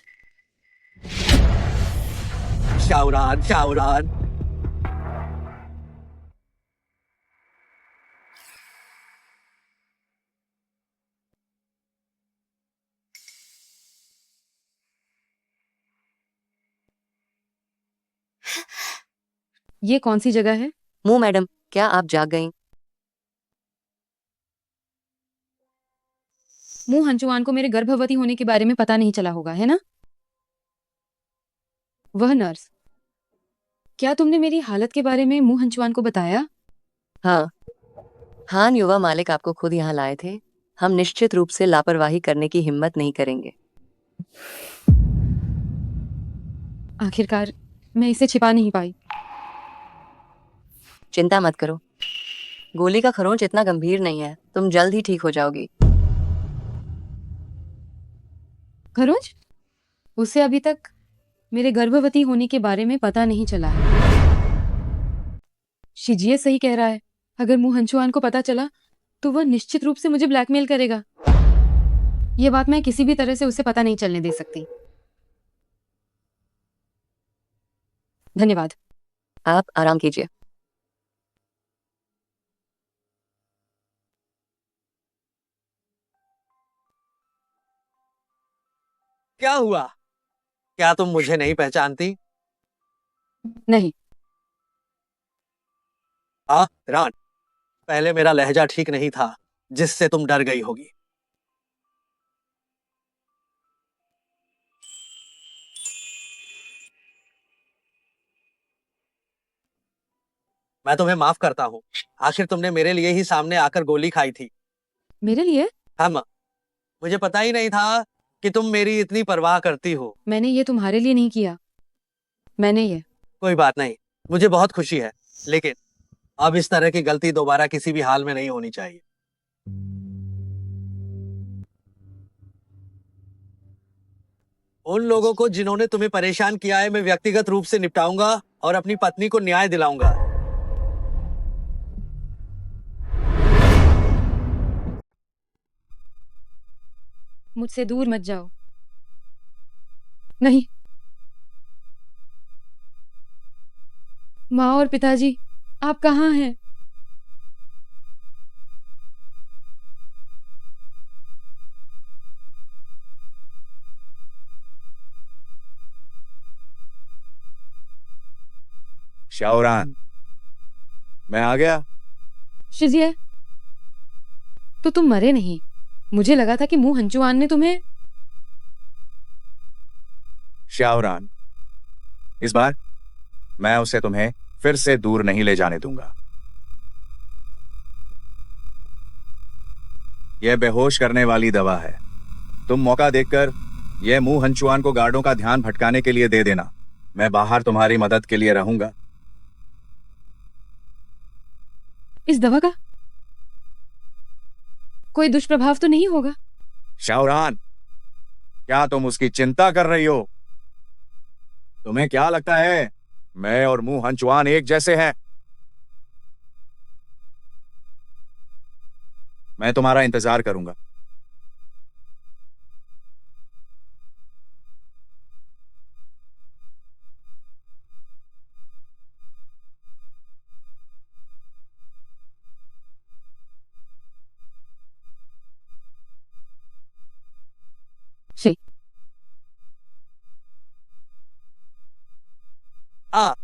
शाहरान, शाहरान। ये कौन सी जगह है? मू मैडम, क्या आप जाग गईं? मू हंचुआन को मेरे गर्भवती होने के बारे में पता नहीं चला होगा, है ना? वह नर्स, क्या तुमने मेरी हालत के बारे में मू हंचुआन को बताया? हाँ, हान युवा मालिक आपको खुद यहाँ लाए थे। हम निश्चित रूप से लापरवाही करने की हिम्मत नहीं करेंगे। आखिरकार मैं इसे छिपा नहीं पाई। चिंता मत करो, गोली का खरोंच इतना गंभीर नहीं है, तुम जल्द ही ठीक हो जाओगी। खरोंच? उसे अभी तक मेरे गर्भवती होने के बारे में पता नहीं चला है। शिजिए सही कह रहा है, अगर मू हंचुआन को पता चला तो वह निश्चित रूप से मुझे ब्लैकमेल करेगा। यह बात मैं किसी भी तरह से उसे पता नहीं चलने दे सकती। धन्यवाद। आप आराम कीजिए। क्या हुआ? क्या तुम मुझे नहीं पहचानती? नहीं। रान, पहले मेरा लहजा ठीक नहीं था, जिससे तुम डर गई होगी। मैं तुम्हें माफ करता हूँ। आखिर तुमने मेरे लिए ही सामने आकर गोली खाई थी। मेरे लिए? हाँ माँ, मुझे पता ही नहीं था कि तुम मेरी इतनी परवाह करती हो। मैंने ये तुम्हारे लिए नहीं किया, मैंने ये। कोई बात नहीं, मुझे बहुत खुशी है, लेकिन अब इस तरह की गलती दोबारा किसी भी हाल में नहीं होनी चाहिए। उन लोगों को जिन्होंने तुम्हें परेशान किया है मैं व्यक्तिगत रूप से निपटाऊंगा और अपनी पत्नी को न्याय दिलाऊंगा। मुझसे दूर मत जाओ। नहीं, माँ और पिताजी, आप कहाँ हैं? शाओरान, मैं आ गया। शिजिए, तो तुम मरे नहीं। मुझे लगा था कि मुंह हंचुआन ने तुम्हें। शाओरान, इस बार मैं उसे तुम्हें फिर से दूर नहीं ले जाने दूंगा। यह बेहोश करने वाली दवा है। तुम मौका देखकर यह मुंह हंचुआन को गार्डों का ध्यान भटकाने के लिए दे देना। मैं बाहर तुम्हारी मदद के लिए रहूंगा। इस दवा का कोई दुष्प्रभाव तो नहीं होगा? शाओरान, क्या तुम उसकी चिंता कर रही हो? तुम्हें क्या लगता है मैं और मुंह हंचुआन एक जैसे हैं? मैं तुम्हारा इंतजार करूंगा।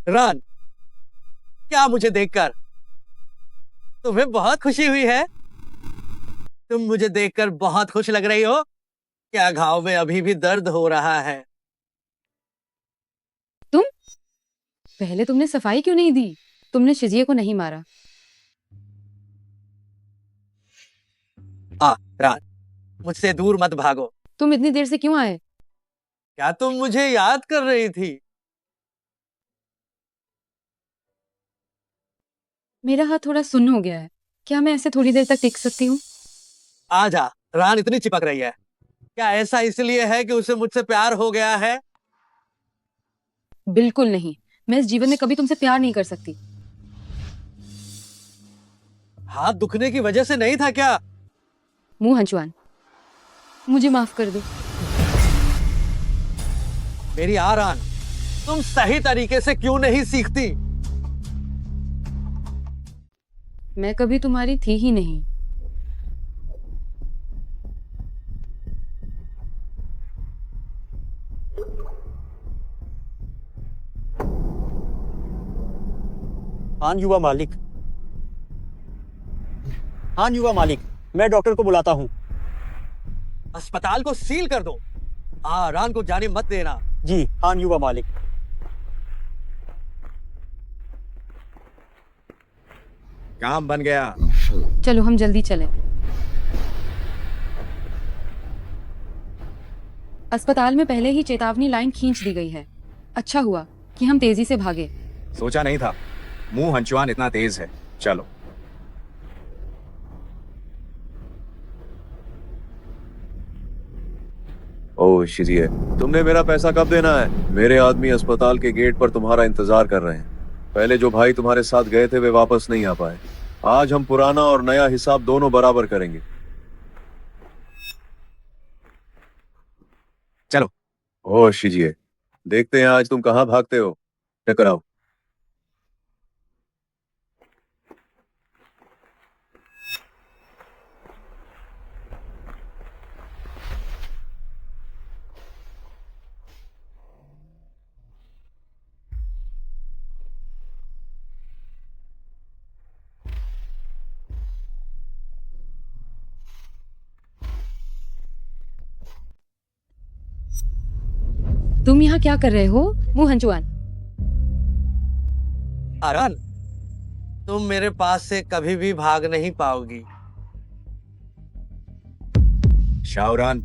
रान, क्या मुझे देखकर तुम्हें बहुत खुशी हुई है? तुम मुझे देखकर बहुत खुश लग रही हो। क्या घाव में अभी भी दर्द हो रहा है? तुम पहले तुमने सफाई क्यों नहीं दी? तुमने शिजिए को नहीं मारा। रान, मुझसे दूर मत भागो। तुम इतनी देर से क्यों आए? क्या तुम मुझे याद कर रही थी? मेरा हाथ थोड़ा सुन्न हो गया है, क्या मैं ऐसे थोड़ी देर तक टिक सकती हूँ? आजा। रान इतनी चिपक रही है, क्या ऐसा इसलिए है कि उसे मुझसे प्यार हो गया है? बिल्कुल नहीं, मैं इस जीवन में कभी तुमसे प्यार नहीं कर सकती। हाथ दुखने की वजह से नहीं था क्या? मुंह हंचुआन, मुझे माफ कर दो। मेरी रान, तुम सही तरीके से क्यों नहीं सीखती? मैं कभी तुम्हारी थी ही नहीं। हान युवा मालिक, हान युवा मालिक, मैं डॉक्टर को बुलाता हूँ। अस्पताल को सील कर दो। रान को जाने मत देना। जी हान युवा मालिक। काम बन गया। चलो हम जल्दी चलें। अस्पताल में पहले ही चेतावनी लाइन खींच दी गई है। अच्छा हुआ कि हम तेजी से भागे। सोचा नहीं था मुंह हंचुआन इतना तेज है। चलो। ओह शिजिए, तुमने मेरा पैसा कब देना है? मेरे आदमी अस्पताल के गेट पर तुम्हारा इंतजार कर रहे हैं। पहले जो भाई तुम्हारे साथ गए थे वे वापस नहीं आ पाए। आज हम पुराना और नया हिसाब दोनों बराबर करेंगे। चलो। ओह शिजिए, देखते हैं आज तुम कहाँ भागते हो। टकराओ। तुम यहाँ क्या कर रहे हो, मुंह हंचुआन? रान, तुम मेरे पास से कभी भी भाग नहीं पाओगी। शाहरान,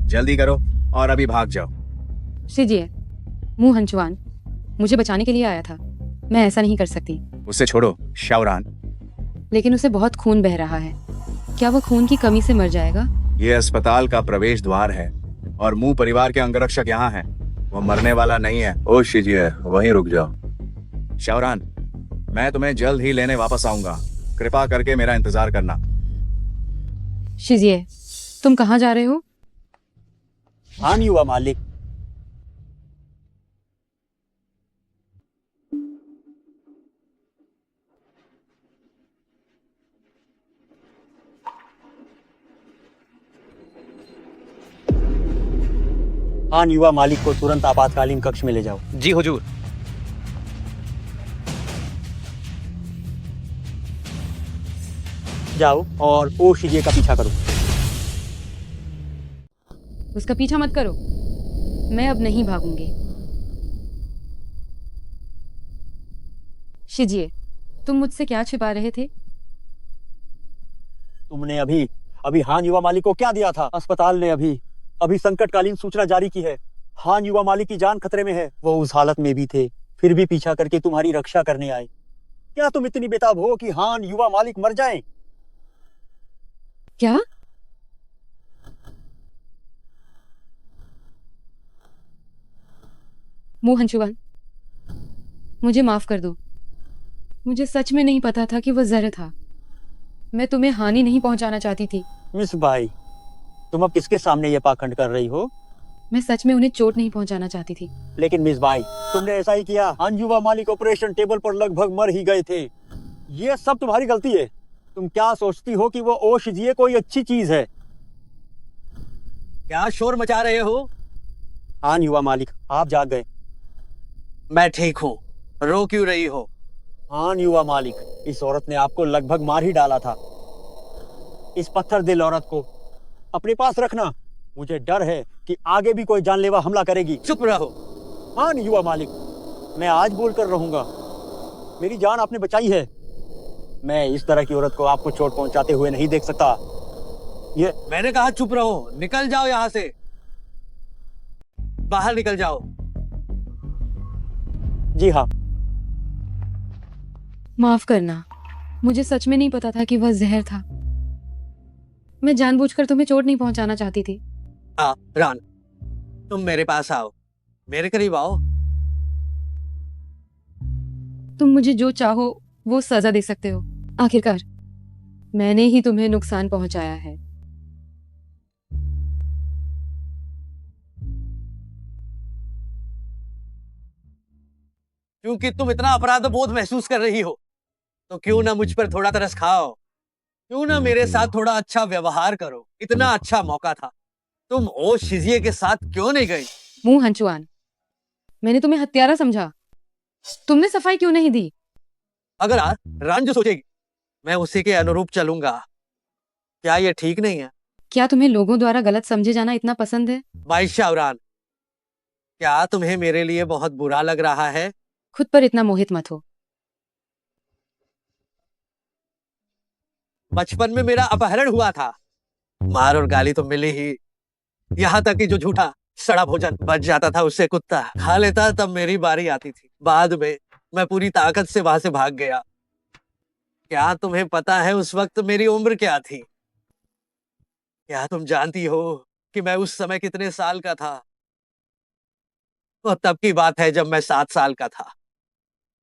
जल्दी करो और अभी भाग जाओ। शीजिए, मुंह हंचुआन मुझे बचाने के लिए आया था। मैं ऐसा नहीं कर सकती। उसे छोड़ो शाहरान। लेकिन उसे बहुत खून बह रहा है। क्या वो खून की कमी से मर जाएगा? ये अस्पताल का प्रवेश द्वार है और मुंह परिवार के अंगरक्षक यहाँ हैं। वो मरने वाला नहीं है। ओ शीजिए, वहीं रुक जाओ। शाहरान, मैं तुम्हें जल्द ही लेने वापस आऊंगा। कृपा करके मेरा इंतजार करना। शीजिए, तुम कहाँ जा रहे हो? हान युवा मालिक। हान युवा मालिक को तुरंत आपातकालीन कक्ष में ले जाओ। जी हुजूर। जाओ और ओ शिजिए का पीछा करो। उसका पीछा मत करो। मैं अब नहीं भागूंगी। शीजिए, तुम मुझसे क्या छिपा रहे थे? तुमने अभी अभी हान युवा मालिक को क्या दिया था? अस्पताल ने अभी संकटकालीन सूचना जारी की है। हान युवा मालिक की जान खतरे में है। वो उस हालत में भी थे, फिर भी पीछा करके तुम्हारी रक्षा करने आए। क्या तुम इतनी बेताब हो कि हान युवा मालिक मर जाएं? क्या? मुंह हंचुआन, मुझे माफ कर दो। मुझे सच में नहीं पता था कि वो जहर था। मैं तुम्हें हानि नहीं पहुंचाना चाहती थी। मिस बाई, तुम अब किसके सामने ये पाखंड कर रही हो? मैं सच में उन्हें चोट नहीं पहुंचाना चाहती थी। लेकिन मिस बाई, तुमने ऐसा ही किया। हान युवा मालिक ऑपरेशन टेबल पर लगभग मर ही गए थे। ये सब तुम्हारी गलती है। तुम क्या सोचती हो कि वो ओ शिजिए कोई अच्छी चीज है? क्या शोर मचा रहे हो? हान युवा मालिक, आप जाग गए। मैं ठीक हूँ। रो क्यों रही हो? हान युवा मालिक, इस औरत ने आपको लगभग मार ही डाला था। इस पत्थर दिल औरत को अपने पास रखना। मुझे डर है कि आगे भी कोई जानलेवा हमला करेगी। चुप रहो। हान युवा मालिक, मैं आज बोलकर रहूंगा। मेरी जान आपने बचाई है। मैं इस तरह की औरत को आपको चोट पहुंचाते हुए नहीं देख सकता। ये मैंने कहा चुप रहो। निकल जाओ यहाँ से। बाहर निकल जाओ। जी हाँ। माफ करना, मुझे सच में नहीं पता था कि वह जहर था। मैं जानबूझकर तुम्हें चोट नहीं पहुंचाना चाहती थी। रान, तुम मेरे पास आओ। मेरे करीब आओ। तुम मुझे जो चाहो वो सजा दे सकते हो। आखिरकार मैंने ही तुम्हें नुकसान पहुंचाया है। क्योंकि तुम इतना अपराध बोध महसूस कर रही हो, तो क्यों ना मुझ पर थोड़ा तरस खाओ। क्यों ना मेरे साथ थोड़ा अच्छा व्यवहार करो। इतना अच्छा मौका था, तुम ओ शिजिए के साथ क्यों नहीं गई? मुंह हंचुआन, मैंने तुम्हें हत्यारा समझा। तुमने सफाई क्यों नहीं दी? अगर रान जो सोचेगी मैं उसी के अनुरूप चलूंगा। क्या ये ठीक नहीं है? क्या तुम्हें लोगों द्वारा गलत समझे जाना इतना पसंद है? भाई शाहरान, क्या तुम्हें मेरे लिए बहुत बुरा लग रहा है? खुद पर इतना मोहित मत हो। बचपन में मेरा अपहरण हुआ था। मार और गाली तो मिली ही। यहाँ तक कि जो झूठा सड़ा भोजन बच जाता था उससे कुत्ता खा लेता, तब मेरी बारी आती थी। बाद में मैं पूरी ताकत से वहां से भाग गया। क्या तुम्हें पता है उस वक्त मेरी उम्र क्या थी? क्या तुम जानती हो कि मैं उस समय कितने साल का था? वो तब की बात है जब मैं 7 साल का था।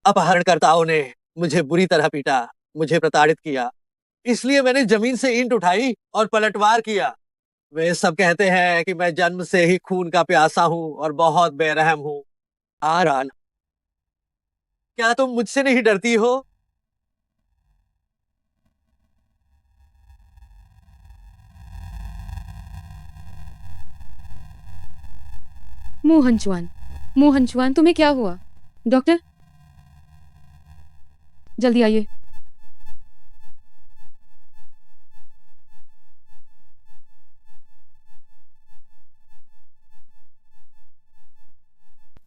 अपहरणकर्ताओं ने मुझे बुरी तरह पीटा, मुझे प्रताड़ित किया। इसलिए मैंने जमीन से ईंट उठाई और पलटवार किया। वे सब कहते हैं कि मैं जन्म से ही खून का प्यासा हूं और बहुत बेरहम हूं। आरान, क्या तुम मुझसे नहीं डरती हो? मुंह हंचुआन, तुम्हें क्या हुआ? डॉक्टर, जल्दी आइए।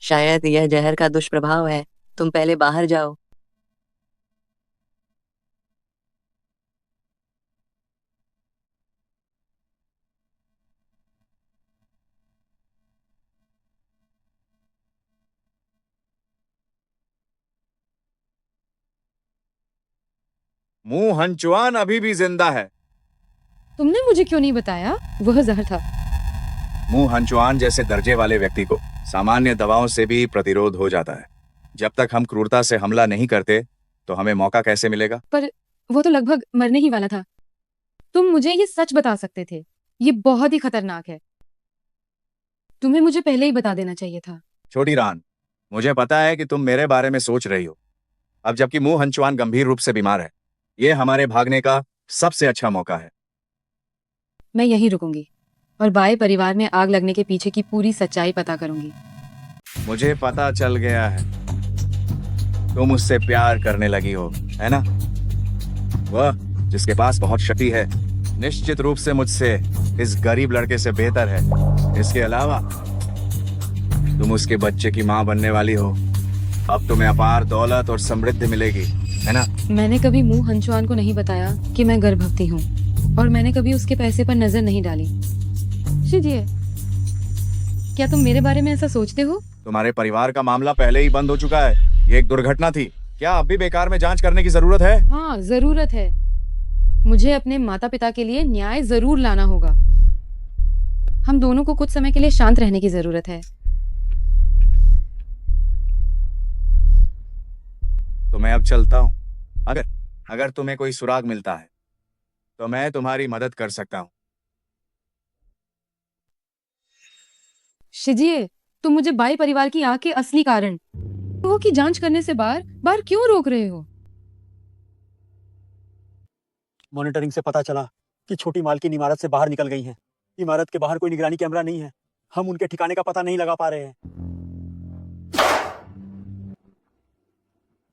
शायद यह जहर का दुष्प्रभाव है। तुम पहले बाहर जाओ। मू हंचुआन अभी भी जिंदा है। तुमने मुझे क्यों नहीं बताया? वह जहर था। मू हंचुआन जैसे दर्जे वाले व्यक्ति को सामान्य दवाओं से भी प्रतिरोध हो जाता है। जब तक हम क्रूरता से हमला नहीं करते तो हमें मौका कैसे मिलेगा? पर वो तो लगभग मरने ही वाला था। तुम मुझे ये सच बता सकते थे। ये बहुत ही खतरनाक है। तुम्हें मुझे पहले ही बता देना चाहिए था। छोटी रान, मुझे पता है कि तुम मेरे बारे में सोच रही हो, अब जबकि मू हंचुआन गंभीर रूप से बीमार है। ये हमारे भागने का सबसे अच्छा मौका है। मैं यहीं रुकूंगी और बाय परिवार में आग लगने के पीछे की पूरी सच्चाई पता करूंगी। मुझे पता चल गया है, तुम मुझसे प्यार करने लगी हो, है ना? वह जिसके पास बहुत शक्ति है निश्चित रूप से मुझसे, इस गरीब लड़के से बेहतर है। इसके अलावा तुम उसके बच्चे की मां बनने वाली हो। अब तुम्हें अपार दौलत और समृद्धि मिलेगी, है ना? मैंने कभी मुंह हंचुआन को नहीं बताया कि मैं गर्भवती हूँ और मैंने कभी उसके पैसे पर नजर नहीं डाली। शिजिए, क्या तुम मेरे बारे में ऐसा सोचते हो? तुम्हारे परिवार का मामला पहले ही बंद हो चुका है। ये एक दुर्घटना थी। क्या अब भी बेकार में जांच करने की जरूरत है? हाँ, जरूरत है। मुझे अपने माता पिता के लिए न्याय जरूर लाना होगा। हम दोनों को कुछ समय के लिए शांत रहने की जरूरत है। तो मैं अब चलता हूँ। अगर तुम्हें कोई सुराग मिलता है तो मैं तुम्हारी मदद कर सकता हूँ। शिजिए, तुम मुझे बाई परिवार की आग के असली कारण वो की जांच करने से बार बार क्यों रोक रहे हो? मॉनिटरिंग से पता चला कि छोटी मालकिन इमारत से बाहर निकल गई हैं। इमारत के बाहर कोई निगरानी कैमरा नहीं है। हम उनके ठिकाने का पता नहीं लगा पा रहे हैं।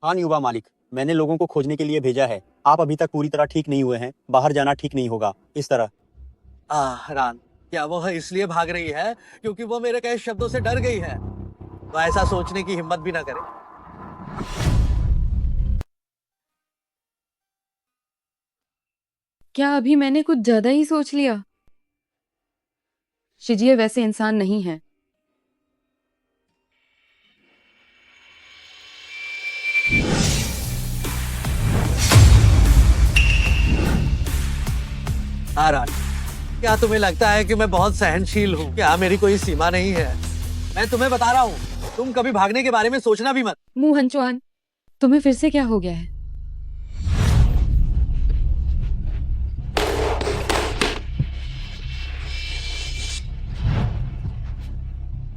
हाँ युवा मालिक, मैंने लोगों को खोजने के लिए भेजा है। आप अभी तक पूरी तरह ठीक नहीं हुए हैं। बाहर जाना ठीक नहीं होगा इस तरह। रान, क्या वो इसलिए भाग रही है क्योंकि वो मेरे कहे शब्दों से डर गई है? तो ऐसा सोचने की हिम्मत भी ना करे। क्या अभी मैंने कुछ ज्यादा ही सोच लिया? शिजिए वैसे इंसान नहीं है। रान, क्या तुम्हें लगता है कि मैं बहुत सहनशील हूँ? क्या मेरी कोई सीमा नहीं है? मैं तुम्हें बता रहा हूँ, तुम कभी भागने के बारे में सोचना भी मत। मुंह हंचुआन, तुम्हें फिर से क्या हो गया है?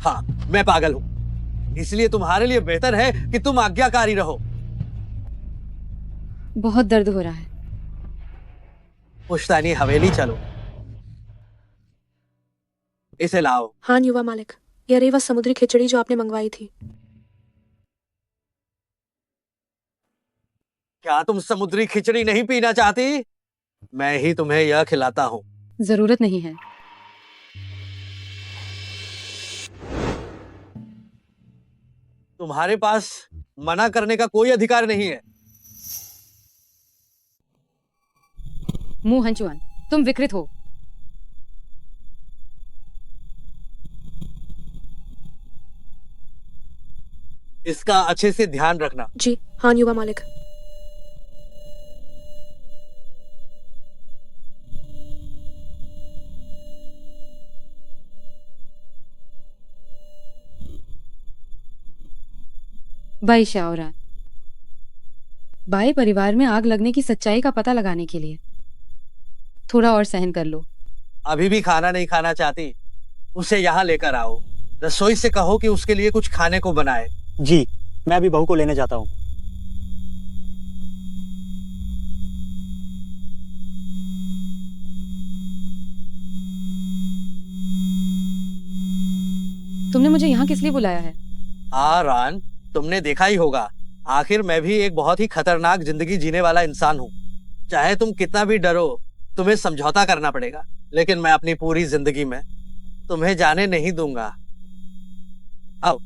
हाँ, मैं पागल हूँ, इसलिए तुम्हारे लिए बेहतर है कि तुम आज्ञाकारी रहो। बहुत दर्द हो रहा है। पुश्तैनी हवेली चलो। इसे लाओ। हाँ युवा मालिक, यह रही वह समुद्री खिचड़ी जो आपने मंगवाई थी। क्या तुम समुद्री खिचड़ी नहीं पीना चाहती? मैं ही तुम्हें यह खिलाता हूँ। जरूरत नहीं है। तुम्हारे पास मना करने का कोई अधिकार नहीं है। मुंह हंचुआन, तुम विकृत हो। इसका अच्छे से ध्यान रखना। जी हाँ युवा मालिक। बाई शाओरान, बाई परिवार में आग लगने की सच्चाई का पता लगाने के लिए थोड़ा और सहन कर लो। अभी भी खाना नहीं खाना चाहती? उसे यहाँ लेकर आओ। रसोई से कहो कि उसके लिए कुछ खाने को बनाए। जी, मैं अभी बहू को लेने जाता हूँ। तुमने मुझे यहाँ किस लिए बुलाया है? रान, तुमने देखा ही होगा, आखिर मैं भी एक बहुत ही खतरनाक जिंदगी जीने वाला इंसान हूँ। चाहे तुम कितना भी डरो, तुम्हें समझौता करना पड़ेगा, लेकिन मैं अपनी पूरी जिंदगी में तुम्हें जाने नहीं दूंगा। आओ,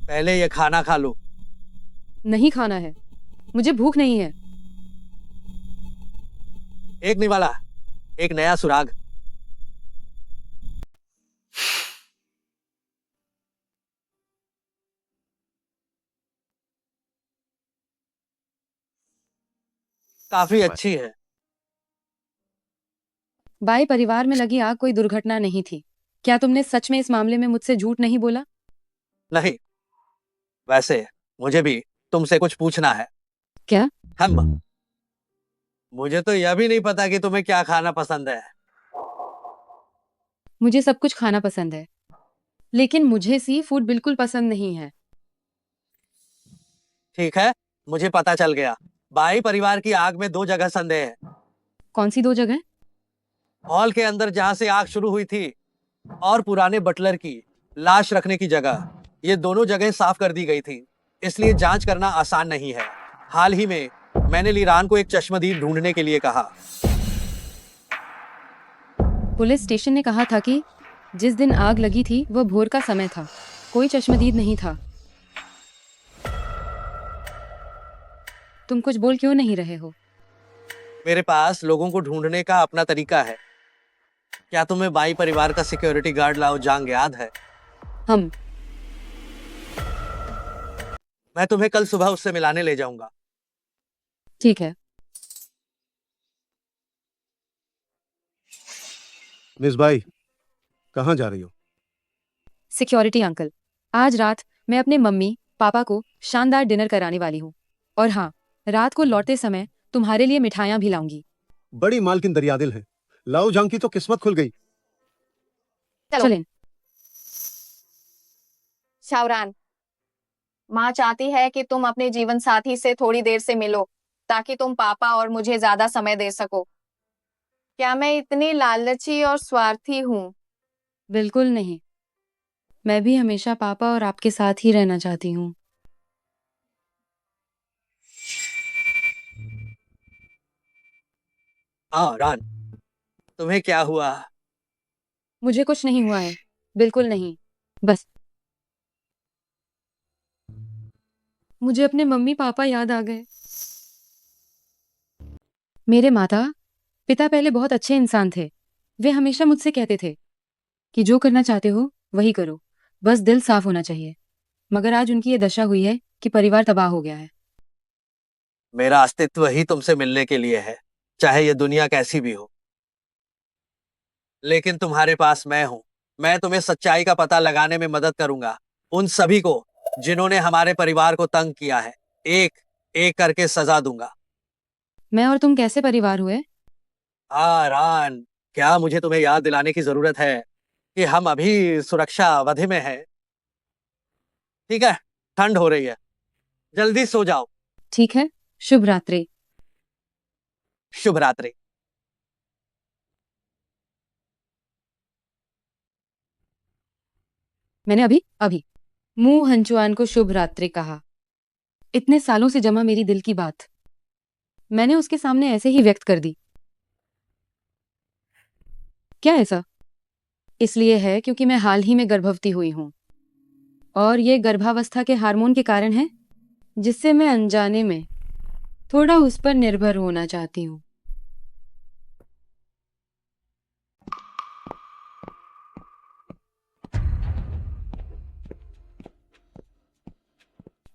पहले ये खाना खा लो। नहीं खाना है, मुझे भूख नहीं है। एक निवाला, एक नया सुराग। काफी अच्छी है। बाई परिवार में लगी आग कोई दुर्घटना नहीं थी। क्या तुमने सच में इस मामले में मुझसे झूठ नहीं बोला? नहीं, वैसे मुझे भी तुमसे कुछ पूछना है। क्या? हम मुझे तो यह भी नहीं पता कि तुम्हें क्या खाना पसंद है। मुझे सब कुछ खाना पसंद है, लेकिन मुझे सी फूड बिल्कुल पसंद नहीं है। ठीक है, मुझे पता चल गया। बाई परिवार की आग में 2 जगह संदेह है। कौन सी 2 जगह? हॉल के अंदर जहां से आग शुरू हुई थी और पुराने बटलर की लाश रखने की जगह, ये दोनों जगह साफ कर दी गई थी, इसलिए जांच करना आसान नहीं है। हाल ही में मैंने लीरान को एक चश्मदीद ढूंढने के लिए कहा। पुलिस स्टेशन ने कहा था कि जिस दिन आग लगी थी वह भोर का समय था, कोई चश्मदीद नहीं था। तुम कुछ बोल क्यों नहीं रहे हो? मेरे पास लोगों को ढूंढने का अपना तरीका है। क्या तुम्हें बाई परिवार का सिक्योरिटी गार्ड लाओ जांग याद है? मैं तुम्हें कल सुबह उससे मिलाने ले जाऊंगा। ठीक है। मिस बाई, कहाँ जा रही हो? सिक्योरिटी अंकल, आज रात मैं अपने मम्मी पापा को शानदार डिनर कराने वाली हूँ, और हाँ, रात को लौटते समय तुम्हारे लिए मिठाइयाँ भी लाऊंगी। बड़ी मालकिन दरियादिल है। लाओ जांग की तो किस्मत खुल गई। चलें। शावरान, माँ चाहती है कि तुम अपने जीवन साथी से थोड़ी देर से मिलो, ताकि तुम पापा और मुझे ज्यादा समय दे सको। क्या मैं इतनी लालची और स्वार्थी हूँ? बिल्कुल नहीं, मैं भी हमेशा पापा और आपके साथ ही रहना चाहती हूँ। रान, तुम्हें क्या हुआ? मुझे कुछ नहीं हुआ है, बिल्कुल नहीं। बस मुझे अपने मम्मी पापा याद आ गए। मेरे माता पिता पहले बहुत अच्छे इंसान थे। वे हमेशा मुझसे कहते थे कि जो करना चाहते हो वही करो, बस दिल साफ होना चाहिए। मगर आज उनकी ये दशा हुई है कि परिवार तबाह हो गया है। मेरा अस्तित्व ही तुमसे मिलने के लिए है, चाहे ये दुनिया कैसी भी हो। लेकिन तुम्हारे पास मैं हूं। मैं तुम्हें सच्चाई का पता लगाने में मदद करूंगा। उन सभी को जिन्होंने हमारे परिवार को तंग किया है, एक एक करके सजा दूंगा। मैं और तुम कैसे परिवार हुए? रान, क्या मुझे तुम्हें याद दिलाने की जरूरत है कि हम अभी सुरक्षा अवधि में हैं? ठीक है, ठंड हो रही है, जल्दी सो जाओ। ठीक है, शुभ रात्रि। शुभ रात्रि। मैंने अभी मुंह हंचुआन को शुभ रात्रि कहा। इतने सालों से जमा मेरी दिल की बात मैंने उसके सामने ऐसे ही व्यक्त कर दी। क्या ऐसा? इसलिए है क्योंकि मैं हाल ही में गर्भवती हुई हूं, और ये गर्भावस्था के हार्मोन के कारण है, जिससे मैं अनजाने में थोड़ा उस पर निर्भर होना चाहती हूँ।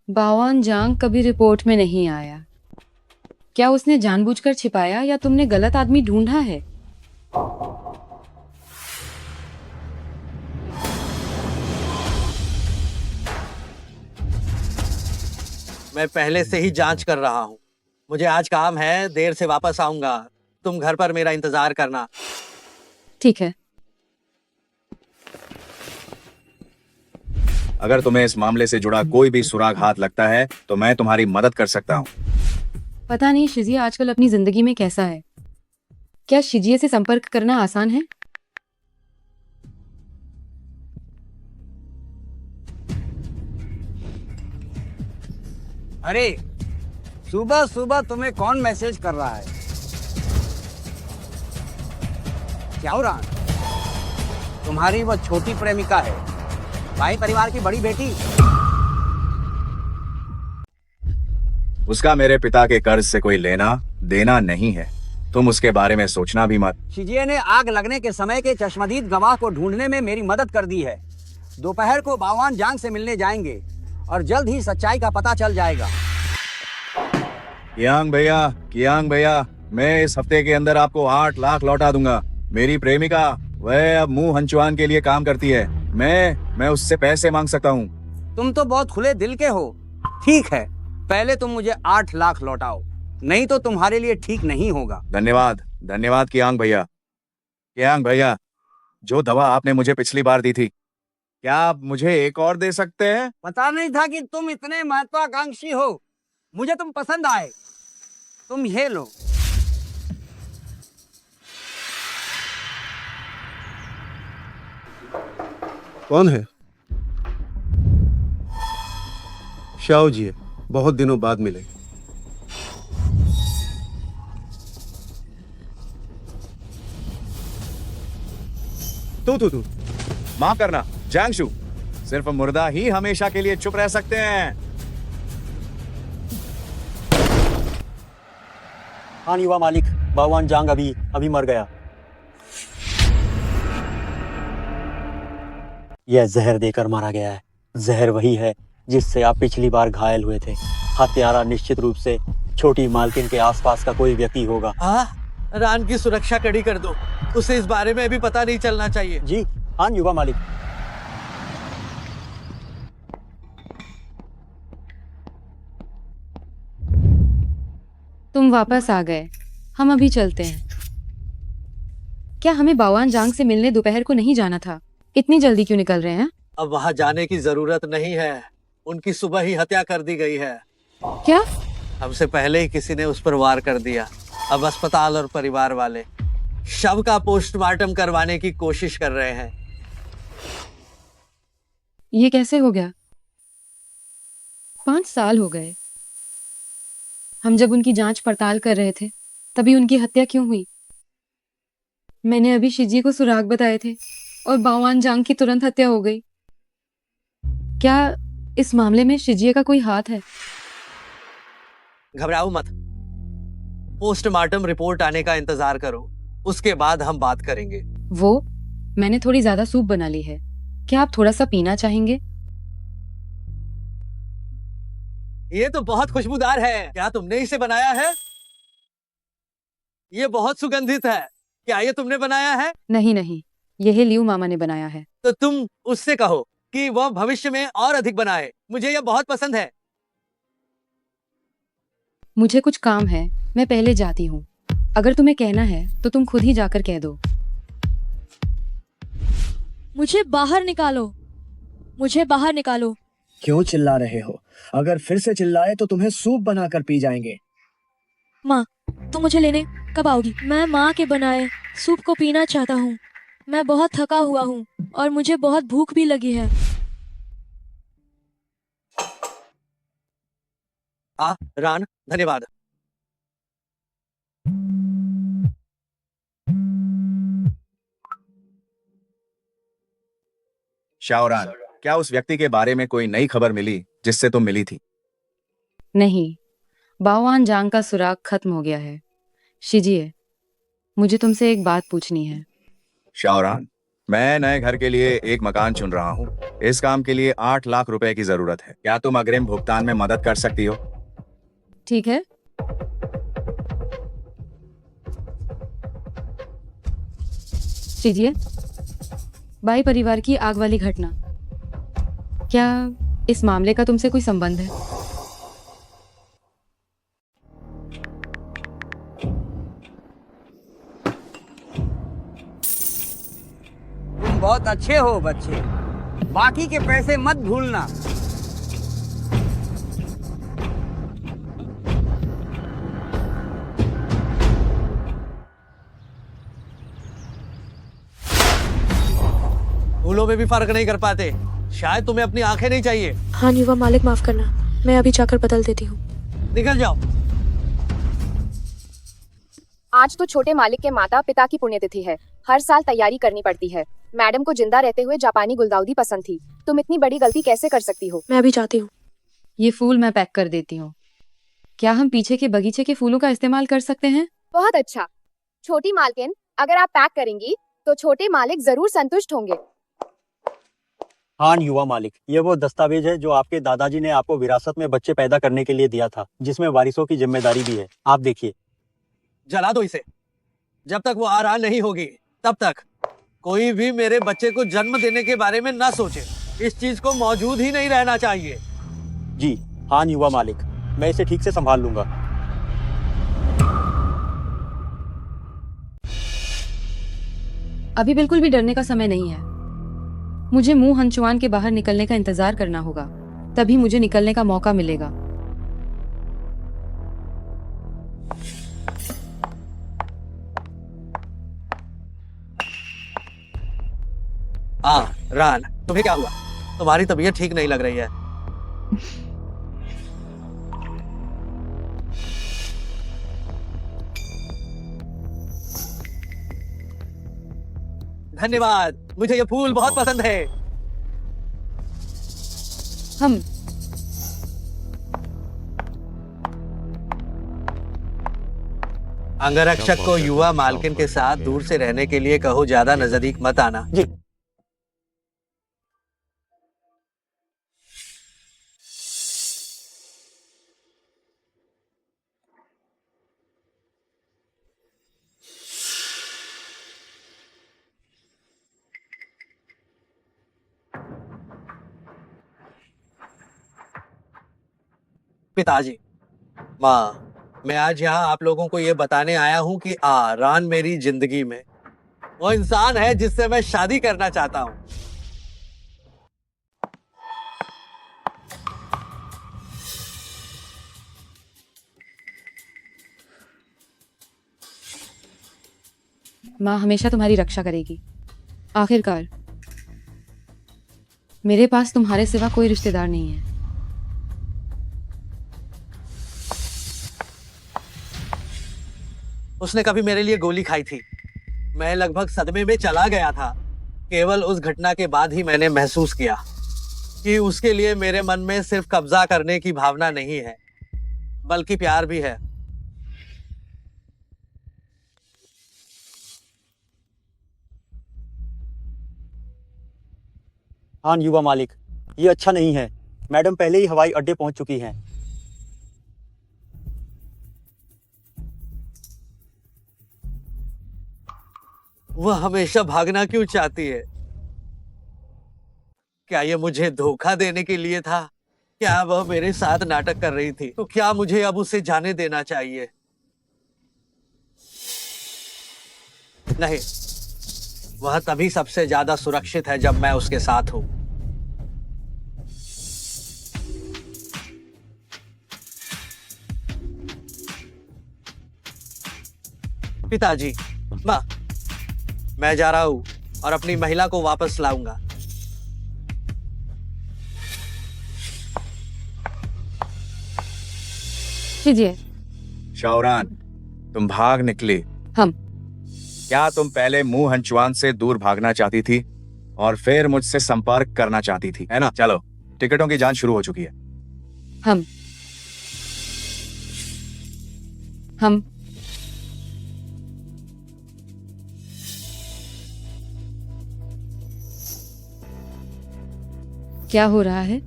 बावान जांग कभी रिपोर्ट में नहीं आया। क्या उसने जानबूझकर छिपाया या तुमने गलत आदमी ढूंढा है? मैं पहले से ही जांच कर रहा हूं। मुझे आज काम है, देर से वापस आऊंगा। तुम घर पर मेरा इंतजार करना। ठीक है। अगर तुम्हें इस मामले से जुड़ा कोई भी सुराग हाथ लगता है तो मैं तुम्हारी मदद कर सकता हूँ। पता नहीं शिजिए आजकल अपनी जिंदगी में कैसा है। क्या शिजिए से संपर्क करना आसान है? अरे सुबह सुबह तुम्हें कौन मैसेज कर रहा है? शावरान, तुम्हारी वह छोटी प्रेमिका है, भाई परिवार की बड़ी बेटी। उसका मेरे पिता के कर्ज से कोई लेना देना नहीं है। तुम उसके बारे में सोचना भी मत। शिजिए ने आग लगने के समय के चश्मदीद गवाह को ढूंढने में मेरी मदद कर दी है। दोपहर को बावान जांग से मिलने जाएंगे और जल्द ही सच्चाई का पता चल जाएगा। कियांग भैया, मैं इस हफ्ते के अंदर आपको 8 लाख लौटा दूंगा। मेरी प्रेमिका वह अब मुंह हंचुआन के लिए काम करती है। मैं उससे पैसे मांग सकता हूँ। तुम तो बहुत खुले दिल के हो। ठीक है, पहले तुम मुझे 8 लाख लौटाओ, नहीं तो तुम्हारे लिए ठीक नहीं होगा। धन्यवाद कियांग भैया, जो दवा आपने मुझे पिछली बार दी थी, क्या आप मुझे एक और दे सकते हैं? पता नहीं था कि तुम इतने महत्वाकांक्षी हो। मुझे तुम पसंद आए। तुम ये लो। कौन है? शाओ जी, बहुत दिनों बाद मिले। तू माफ करना जांगशु, सिर्फ मुर्दा ही हमेशा के लिए चुप रह सकते हैं। हान युवा मालिक, बावान जांग अभी मर गया। यह जहर देकर मारा गया है। जहर वही है जिससे आप पिछली बार घायल हुए थे। हत्यारा निश्चित रूप से छोटी मालकिन के आसपास का कोई व्यक्ति होगा। रान की सुरक्षा कड़ी कर दो, उसे इस बारे में अभी पता नहीं चलना चाहिए। जी हान युवा मालिक। तुम वापस आ गए, हम अभी चलते हैं। क्या हमें बावान जांग से मिलने दोपहर को नहीं जाना था? इतनी जल्दी क्यों निकल रहे हैं? अब वहाँ जाने की जरूरत नहीं है। उनकी सुबह ही हत्या कर दी गई है। क्या? हमसे पहले ही किसी ने उस पर वार कर दिया। अब अस्पताल और परिवार वाले शव का पोस्टमार्टम करवाने की कोशिश कर रहे हैं। ये कैसे हो गया? 5 साल हो गए। हम जब उनकी जांच पड़ताल कर रहे थे, तभी उनकी हत्या क्यों हुई? मैंने अभी शिजी को सुराग बताए थे और बावान जांग की तुरंत हत्या हो गई। क्या इस मामले में शिजिए का कोई हाथ है? घबराओ मत, पोस्टमार्टम रिपोर्ट आने का इंतजार करो, उसके बाद हम बात करेंगे। वो मैंने थोड़ी ज्यादा सूप बना ली है, क्या आप थोड़ा सा पीना चाहेंगे? ये तो बहुत खुशबूदार है। क्या तुमने इसे बनाया है? ये बहुत सुगंधित है। क्या ये तुमने बनाया है? नहीं, यह लियू मामा ने बनाया है। तो तुम उससे कहो कि वह भविष्य में और अधिक बनाए। मुझे यह बहुत पसंद है। मुझे कुछ काम है, मैं पहले जाती हूँ। अगर तुम्हें कहना है तो तुम खुद ही जाकर कह दो। मुझे बाहर निकालो। क्यों चिल्ला रहे हो? अगर फिर से चिल्लाए तो तुम्हें सूप बनाकर पी जाएंगे। माँ, तुम मुझे लेने कब आओगी? मैं माँ के बनाए सूप को पीना चाहता हूँ। मैं बहुत थका हुआ हूँ और मुझे बहुत भूख भी लगी है। रान, धन्यवाद। शाओरान, क्या उस व्यक्ति के बारे में कोई नई खबर मिली जिससे तुम मिली थी? नहीं, बावान जांग का सुराग खत्म हो गया है। शिजिए, मुझे तुमसे एक बात पूछनी है। शाओरान, मैं नए घर के लिए एक मकान चुन रहा हूँ। इस काम के लिए 8 लाख रुपए की जरूरत है। क्या तुम अग्रिम भुगतान में मदद कर सकती हो? ठीक है। शिजिए, बाई परिवार की आग वाली घटना, क्या इस मामले का तुमसे कोई संबंध है? तुम बहुत अच्छे हो बच्चे। बाकी के पैसे मत भूलना। फूलों में भी फर्क नहीं कर पाते। शायद तुम्हें अपनी आंखें नहीं चाहिए। हाँ युवा मालिक, माफ करना, मैं अभी जाकर बदल देती हूँ। निकल जाओ। आज तो छोटे मालिक के माता पिता की पुण्यतिथि है। हर साल तैयारी करनी पड़ती है। मैडम को जिंदा रहते हुए जापानी गुलदाउदी पसंद थी। तुम इतनी बड़ी गलती कैसे कर सकती हो? मैं अभी जाती हूँ। ये फूल मैं पैक कर देती हूँ। क्या हम पीछे के बगीचे के फूलों का इस्तेमाल कर सकते हैं? बहुत अच्छा। छोटी मालकिन, अगर आप पैक करेंगी तो छोटे मालिक जरूर संतुष्ट होंगे। हान युवा मालिक, ये वो दस्तावेज है जो आपके दादाजी ने आपको विरासत में बच्चे पैदा करने के लिए दिया था, जिसमें वारिसों की जिम्मेदारी भी है। आप देखिए। जला दो इसे। जब तक वो आराम नहीं होगी तब तक कोई भी मेरे बच्चे को जन्म देने के बारे में ना सोचे। इस चीज को मौजूद ही नहीं रहना चाहिए। जी हान युवा मालिक, मैं इसे ठीक से संभाल लूंगा। अभी बिल्कुल भी डरने का समय नहीं है। मुझे मुंह हंचुआन के बाहर निकलने का इंतजार करना होगा, तभी मुझे निकलने का मौका मिलेगा। रान, तुम्हें क्या हुआ? तुम्हारी तबीयत ठीक नहीं लग रही है। धन्यवाद, मुझे ये फूल बहुत पसंद है। हम अंगरक्षक को युवा मालकिन के साथ दूर से रहने के लिए कहो, ज्यादा नजदीक मत आना। जी। पिताजी, माँ, मैं आज यहाँ आप लोगों को ये बताने आया हूँ कि रान मेरी जिंदगी में वो इंसान है जिससे मैं शादी करना चाहता हूँ। माँ हमेशा तुम्हारी रक्षा करेगी। आखिरकार मेरे पास तुम्हारे सिवा कोई रिश्तेदार नहीं है। उसने कभी मेरे लिए गोली खाई थी। मैं लगभग सदमे में चला गया था। केवल उस घटना के बाद ही मैंने महसूस किया कि उसके लिए मेरे मन में सिर्फ कब्जा करने की भावना नहीं है, बल्कि प्यार भी है। हान युवा मालिक, ये अच्छा नहीं है। मैडम पहले ही हवाई अड्डे पहुंच चुकी हैं। वह हमेशा भागना क्यों चाहती है? क्या ये मुझे धोखा देने के लिए था? क्या वह मेरे साथ नाटक कर रही थी? तो क्या मुझे अब उसे जाने देना चाहिए? नहीं, वह तभी सबसे ज्यादा सुरक्षित है जब मैं उसके साथ हूं। पिताजी, माँ, मैं जा रहा हूं और अपनी महिला को वापस लाऊंगा। कीजिए। शाओरान, तुम भाग निकली। हम क्या तुम पहले मुंह हंचुआन से दूर भागना चाहती थी और फिर मुझसे संपर्क करना चाहती थी, है ना? चलो, टिकटों की जांच शुरू हो चुकी है। हम क्या हो रहा है?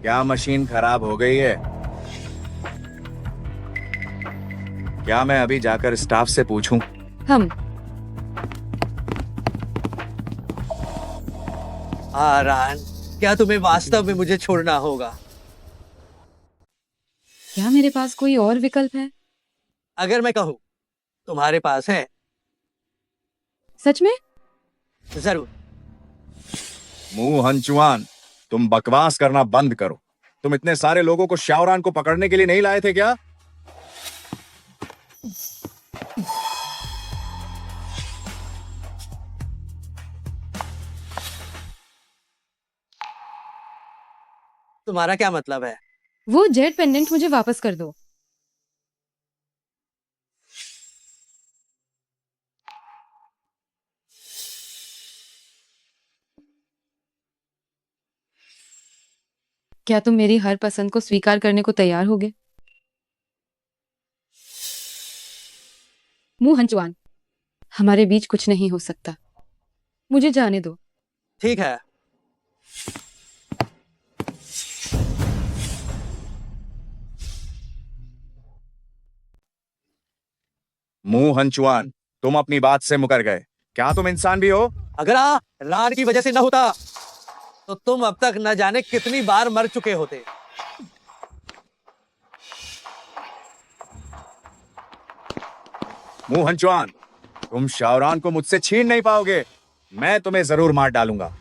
क्या मशीन खराब हो गई है? क्या मैं अभी जाकर स्टाफ से पूछूं? हम रान, क्या तुम्हें वास्तव में मुझे छोड़ना होगा? क्या मेरे पास कोई और विकल्प है? अगर मैं कहूं, तुम्हारे पास है? सच में? जरूर। मुंह हंचुआन, तुम बकवास करना बंद करो। तुम इतने सारे लोगों को शाओरान को पकड़ने के लिए नहीं लाए थे क्या? तुम्हारा क्या मतलब है? वो जेड पेंडेंट मुझे वापस कर दो। क्या तुम मेरी हर पसंद को स्वीकार करने को तैयार होगे? मुंह हंचुआन, हमारे बीच कुछ नहीं हो सकता। मुझे जाने दो। ठीक है, मुंह हंचुआन, तुम अपनी बात से मुकर गए। क्या तुम इंसान भी हो? अगर रान की वजह से न होता तो तुम अब तक न जाने कितनी बार मर चुके होते। मुंह हंचुआन, तुम शावरान को मुझसे छीन नहीं पाओगे। मैं तुम्हें जरूर मार डालूंगा।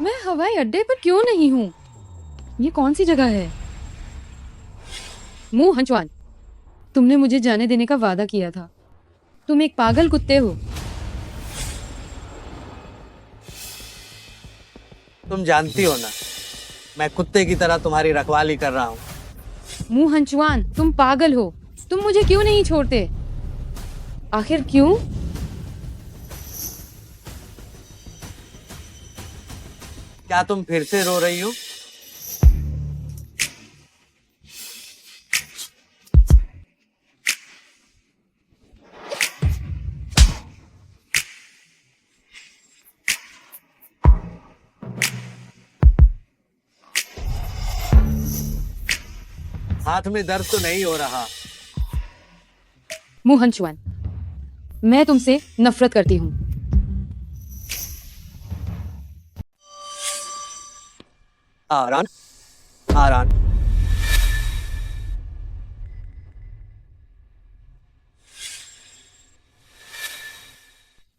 मैं हवाई अड्डे पर क्यों नहीं हूँ? ये कौन सी जगह है? मुंह हंचवान, तुमने मुझे जाने देने का वादा किया था। तुम एक पागल कुत्ते हो। तुम जानती हो ना, मैं कुत्ते की तरह तुम्हारी रखवाली कर रहा हूँ। मुंह हंचवान, तुम पागल हो। तुम मुझे क्यों नहीं छोड़ते? आखिर क्यों? क्या तुम फिर से रो रही हो? हाथ में दर्द तो नहीं हो रहा? मुंह हंचवान, मैं तुमसे नफरत करती हूँ। आरान, आरान,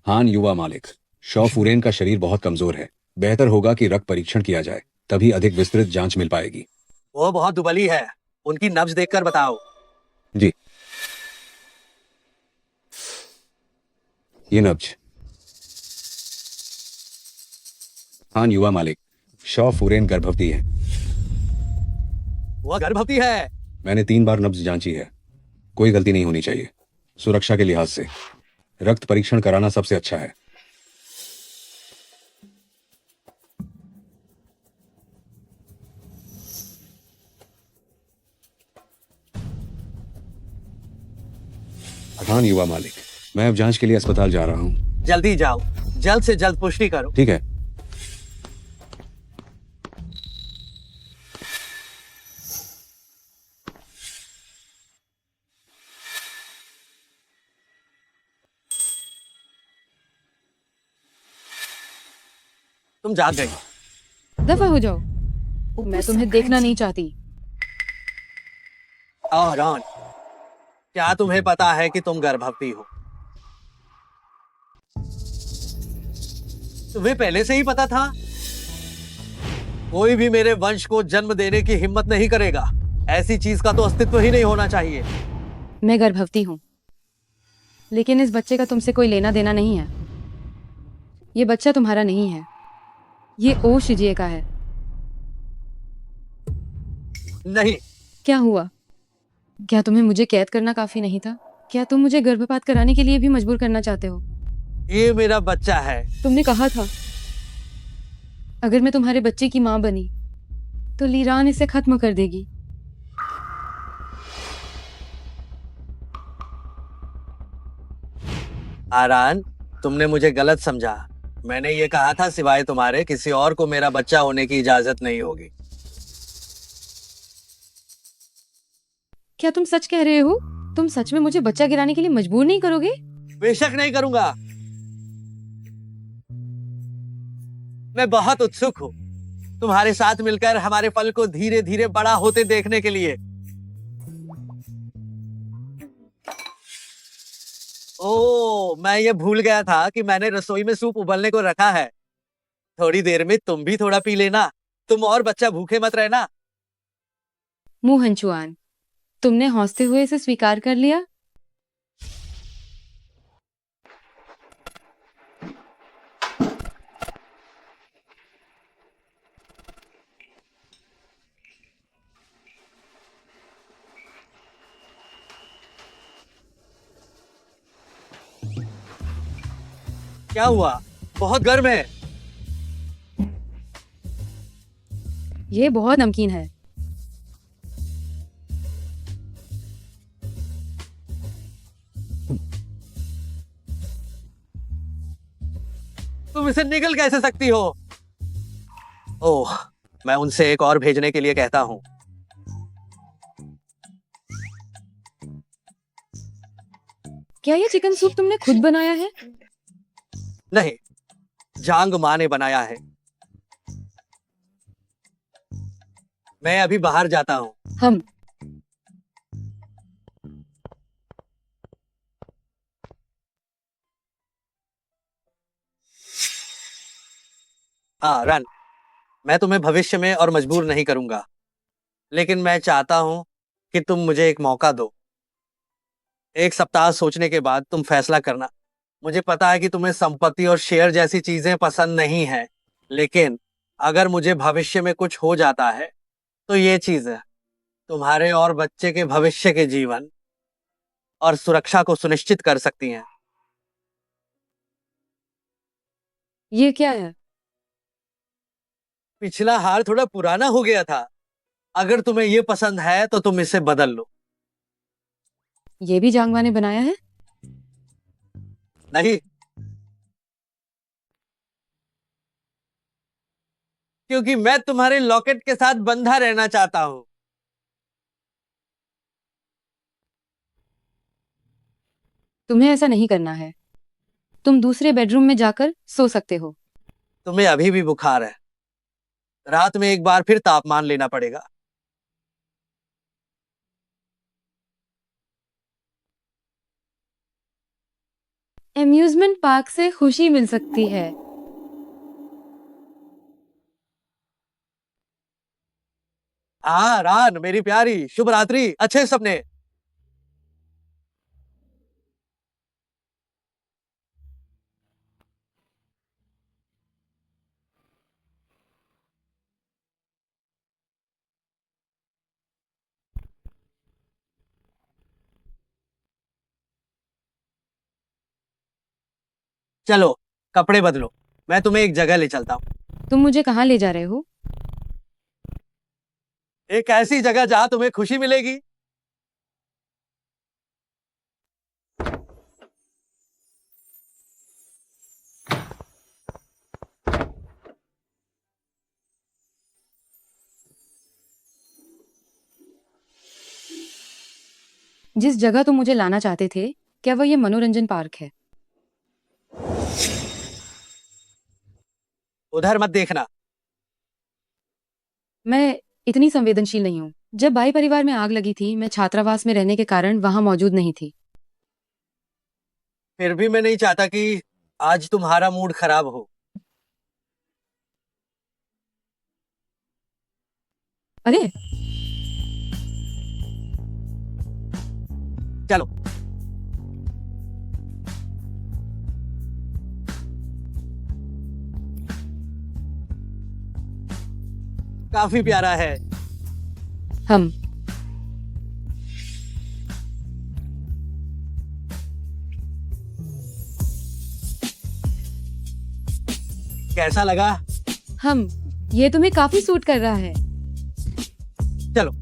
हान युवा मालिक, शौ फुरेन का शरीर बहुत कमजोर है। बेहतर होगा कि रक्त परीक्षण किया जाए, तभी अधिक विस्तृत जांच मिल पाएगी। वो बहुत दुबली है। उनकी नब्ज देखकर बताओ। जी, ये नब्ज। हान युवा मालिक, शौ फुरेन गर्भवती है। वो गर्भवती है? मैंने 3 बार नब्ज जांची है। कोई गलती नहीं होनी चाहिए। सुरक्षा के लिहाज से रक्त परीक्षण कराना सबसे अच्छा है। हान युवा मालिक, मैं अब जांच के लिए अस्पताल जा रहा हूँ। जल्दी जाओ, जल्द से जल्द पुष्टि करो। ठीक है। तुम जाग गई। दफा हो जाओ, मैं तुम्हें देखना नहीं चाहती। आरान, क्या तुम्हें पता है कि तुम गर्भवती हो? तुम्हें पहले से ही पता था? कोई भी मेरे वंश को जन्म देने की हिम्मत नहीं करेगा। ऐसी चीज का तो अस्तित्व ही नहीं होना चाहिए। मैं गर्भवती हूँ, लेकिन इस बच्चे का तुमसे कोई लेना देना नहीं है। ये बच्चा तुम्हारा नहीं है, ये ओ शिजिए का है। नहीं। क्या हुआ? क्या तुम्हें मुझे कैद करना काफी नहीं था? क्या तुम मुझे गर्भपात कराने के लिए भी मजबूर करना चाहते हो? ये मेरा बच्चा है। तुमने कहा था अगर मैं तुम्हारे बच्चे की मां बनी तो लीरान इसे खत्म कर देगी। आरान, तुमने मुझे गलत समझा। मैंने ये कहा था सिवाय तुम्हारे किसी और को मेरा बच्चा होने की इजाजत नहीं होगी। क्या तुम सच कह रहे हो? तुम सच में मुझे बच्चा गिराने के लिए मजबूर नहीं करोगे? बेशक नहीं करूंगा। मैं बहुत उत्सुक हूँ तुम्हारे साथ मिलकर हमारे फल को धीरे धीरे बड़ा होते देखने के लिए। ओह, मैं ये भूल गया था कि मैंने रसोई में सूप उबलने को रखा है। थोड़ी देर में तुम भी थोड़ा पी लेना। तुम और बच्चा भूखे मत रहना। मुंह हंचुआन, तुमने हौसते हुए इसे स्वीकार कर लिया? क्या हुआ? बहुत गर्म है। ये बहुत नमकीन है। तुम इसे निगल कैसे सकती हो? ओह, मैं उनसे एक और भेजने के लिए कहता हूँ। क्या ये चिकन सूप तुमने खुद बनाया है? नहीं, जांग माँ ने बनाया है। मैं अभी बाहर जाता हूँ। हम हाँ रन, मैं तुम्हें भविष्य में और मजबूर नहीं करूंगा, लेकिन मैं चाहता हूँ कि तुम मुझे एक मौका दो। एक सप्ताह सोचने के बाद तुम फैसला करना। मुझे पता है कि तुम्हें संपत्ति और शेयर जैसी चीजें पसंद नहीं है, लेकिन अगर मुझे भविष्य में कुछ हो जाता है तो ये चीज है तुम्हारे और बच्चे के भविष्य के जीवन और सुरक्षा को सुनिश्चित कर सकती हैं। ये क्या है? पिछला हार थोड़ा पुराना हो गया था। अगर तुम्हें ये पसंद है तो तुम इसे बदल लो। ये भी जांगवा ने बनाया है? नहीं, क्योंकि मैं तुम्हारे लॉकेट के साथ बंधा रहना चाहता हूं। तुम्हें ऐसा नहीं करना है। तुम दूसरे बेडरूम में जाकर सो सकते हो। तुम्हें अभी भी बुखार है। रात में एक बार फिर तापमान लेना पड़ेगा। एम्यूजमेंट पार्क से खुशी मिल सकती है। हाँ रान मेरी प्यारी, शुभ रात्रि, अच्छे सपने। चलो कपड़े बदलो, मैं तुम्हें एक जगह ले चलता हूँ। तुम मुझे कहाँ ले जा रहे हो? एक ऐसी जगह जहां तुम्हें खुशी मिलेगी। जिस जगह तुम मुझे लाना चाहते थे, क्या वह ये मनोरंजन पार्क है? उधर मत देखना। मैं इतनी संवेदनशील नहीं हूँ। जब बाई परिवार में आग लगी थी, मैं छात्रावास में रहने के कारण वहां मौजूद नहीं थी। फिर भी मैं नहीं चाहता कि आज तुम्हारा मूड खराब हो। अरे चलो। काफी प्यारा है। हम कैसा लगा? हम ये तुम्हें काफी सूट कर रहा है। चलो।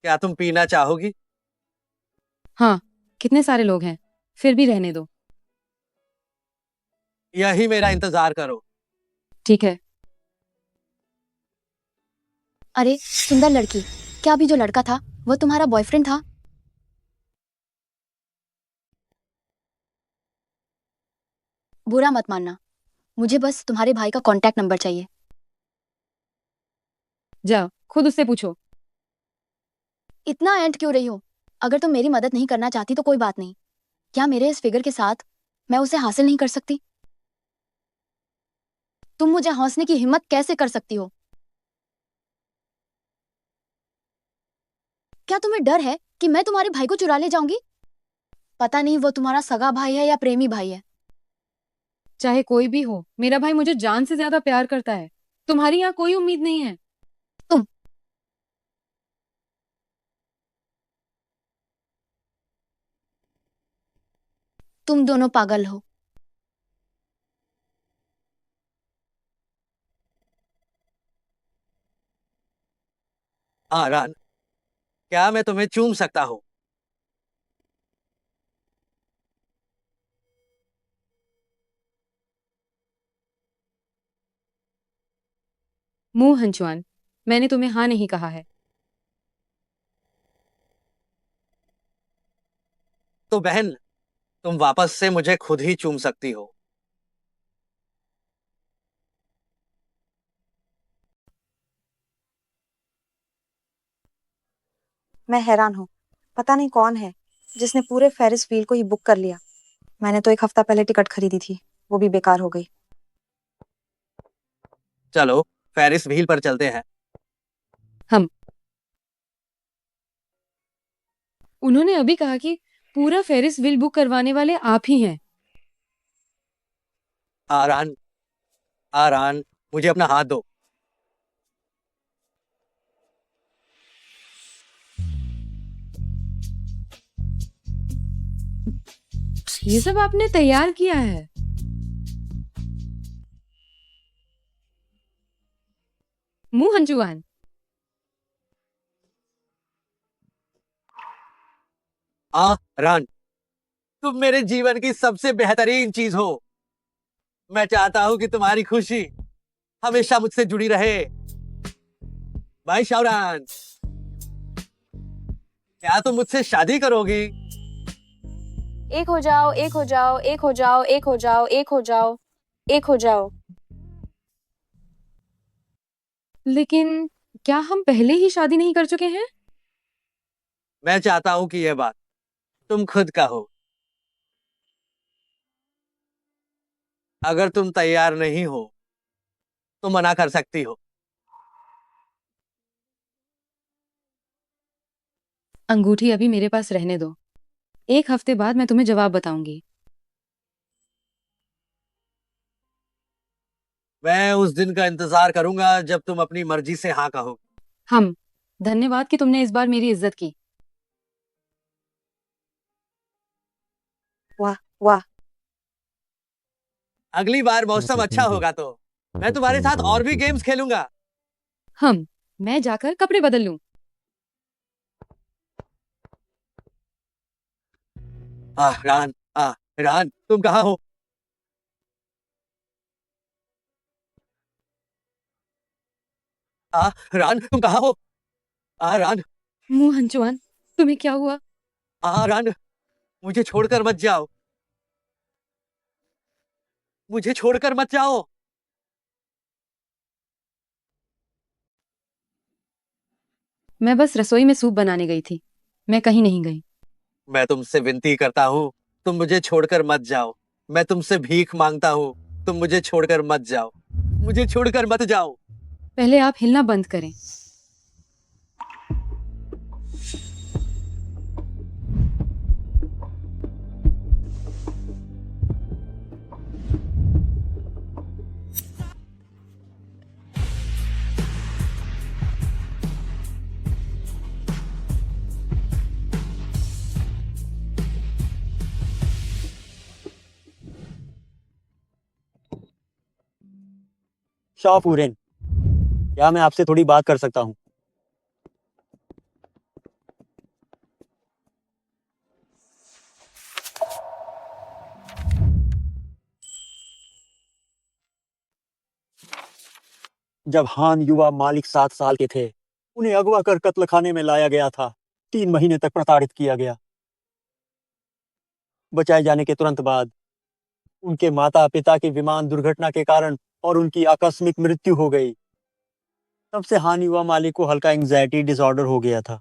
क्या तुम पीना चाहोगी? हाँ, कितने सारे लोग हैं, फिर भी रहने दो। यही मेरा इंतजार करो। ठीक है। अरे सुंदर लड़की, क्या अभी जो लड़का था वो तुम्हारा बॉयफ्रेंड था? बुरा मत मानना, मुझे बस तुम्हारे भाई का कांटेक्ट नंबर चाहिए। जाओ खुद उससे पूछो। इतना एंट क्यों रही हो? अगर तुम मेरी मदद नहीं करना चाहती तो कोई बात नहीं। क्या मेरे इस फिगर के साथ मैं उसे हासिल नहीं कर सकती? तुम मुझे हंसने की हिम्मत कैसे कर सकती हो? क्या तुम्हें डर है कि मैं तुम्हारे भाई को चुरा ले जाऊंगी? पता नहीं वो तुम्हारा सगा भाई है या प्रेमी भाई है। चाहे कोई भी हो, मेरा भाई मुझे जान से ज्यादा प्यार करता है। तुम्हारी यहाँ कोई उम्मीद नहीं है। तुम दोनों पागल हो। रान, क्या मैं तुम्हें चूम सकता हूँ? मुंह हंचुआन, मैंने तुम्हें हाँ नहीं कहा है। तो बहन, तुम वापस से मुझे खुद ही चूम सकती हो। मैं हैरान हूँ, पता नहीं कौन है जिसने पूरे फेरिस व्हील को ही बुक कर लिया। मैंने तो 1 हफ्ता पहले टिकट खरीदी थी, वो भी बेकार हो गई। चलो फेरिस व्हील पर चलते हैं। उन्होंने अभी कहा कि पूरा फेरिस व्हील बुक करवाने वाले आप ही हैं। आरान, आरान, मुझे अपना हाथ दो। ये सब आपने तैयार किया है? मुंह हंचुआन, रान, तुम मेरे जीवन की सबसे बेहतरीन चीज हो। मैं चाहता हूं कि तुम्हारी खुशी हमेशा मुझसे जुड़ी रहे। भाई शावरान, क्या तुम मुझसे शादी करोगी? एक हो जाओ, एक हो जाओ, एक हो जाओ, एक हो जाओ, एक हो जाओ, एक हो जाओ। लेकिन क्या हम पहले ही शादी नहीं कर चुके हैं? मैं चाहता हूं कि यह बात तुम खुद कहो। अगर तुम तैयार नहीं हो तो मना कर सकती हो। अंगूठी अभी मेरे पास रहने दो। 1 हफ्ते बाद मैं तुम्हें जवाब बताऊंगी। मैं उस दिन का इंतजार करूंगा जब तुम अपनी मर्जी से हाँ कहो। धन्यवाद कि तुमने इस बार मेरी इज्जत की। वाह वाह। अगली बार मौसम अच्छा होगा तो मैं तुम्हारे साथ और भी गेम्स खेलूंगा। मैं जाकर कपड़े बदल लूं। रान, रान, तुम कहाँ हो? रान, तुम कहाँ हो? रान, मुंह हंचुआन, तुम्हें क्या हुआ? रान, मुझे छोड़कर मत जाओ। मुझे छोड़कर मत जाओ। मैं बस रसोई में सूप बनाने गई थी, मैं कहीं नहीं गई। मैं तुमसे विनती करता हूँ, तुम मुझे छोड़कर मत जाओ। मैं तुमसे भीख मांगता हूँ, तुम मुझे छोड़कर मत जाओ। मुझे छोड़कर मत जाओ। पहले आप हिलना बंद करें। शाहपूरन, क्या मैं आपसे थोड़ी बात कर सकता हूँ? जब हान युवा मालिक 7 साल के थे, उन्हें अगवा कर कत्ल खाने में लाया गया था। 3 महीने तक प्रताड़ित किया गया। बचाए जाने के तुरंत बाद उनके माता पिता की विमान दुर्घटना के कारण और उनकी आकस्मिक मृत्यु हो गई। तब से हान युवा मालिक को हल्का एंजाइटी डिसऑर्डर हो गया था।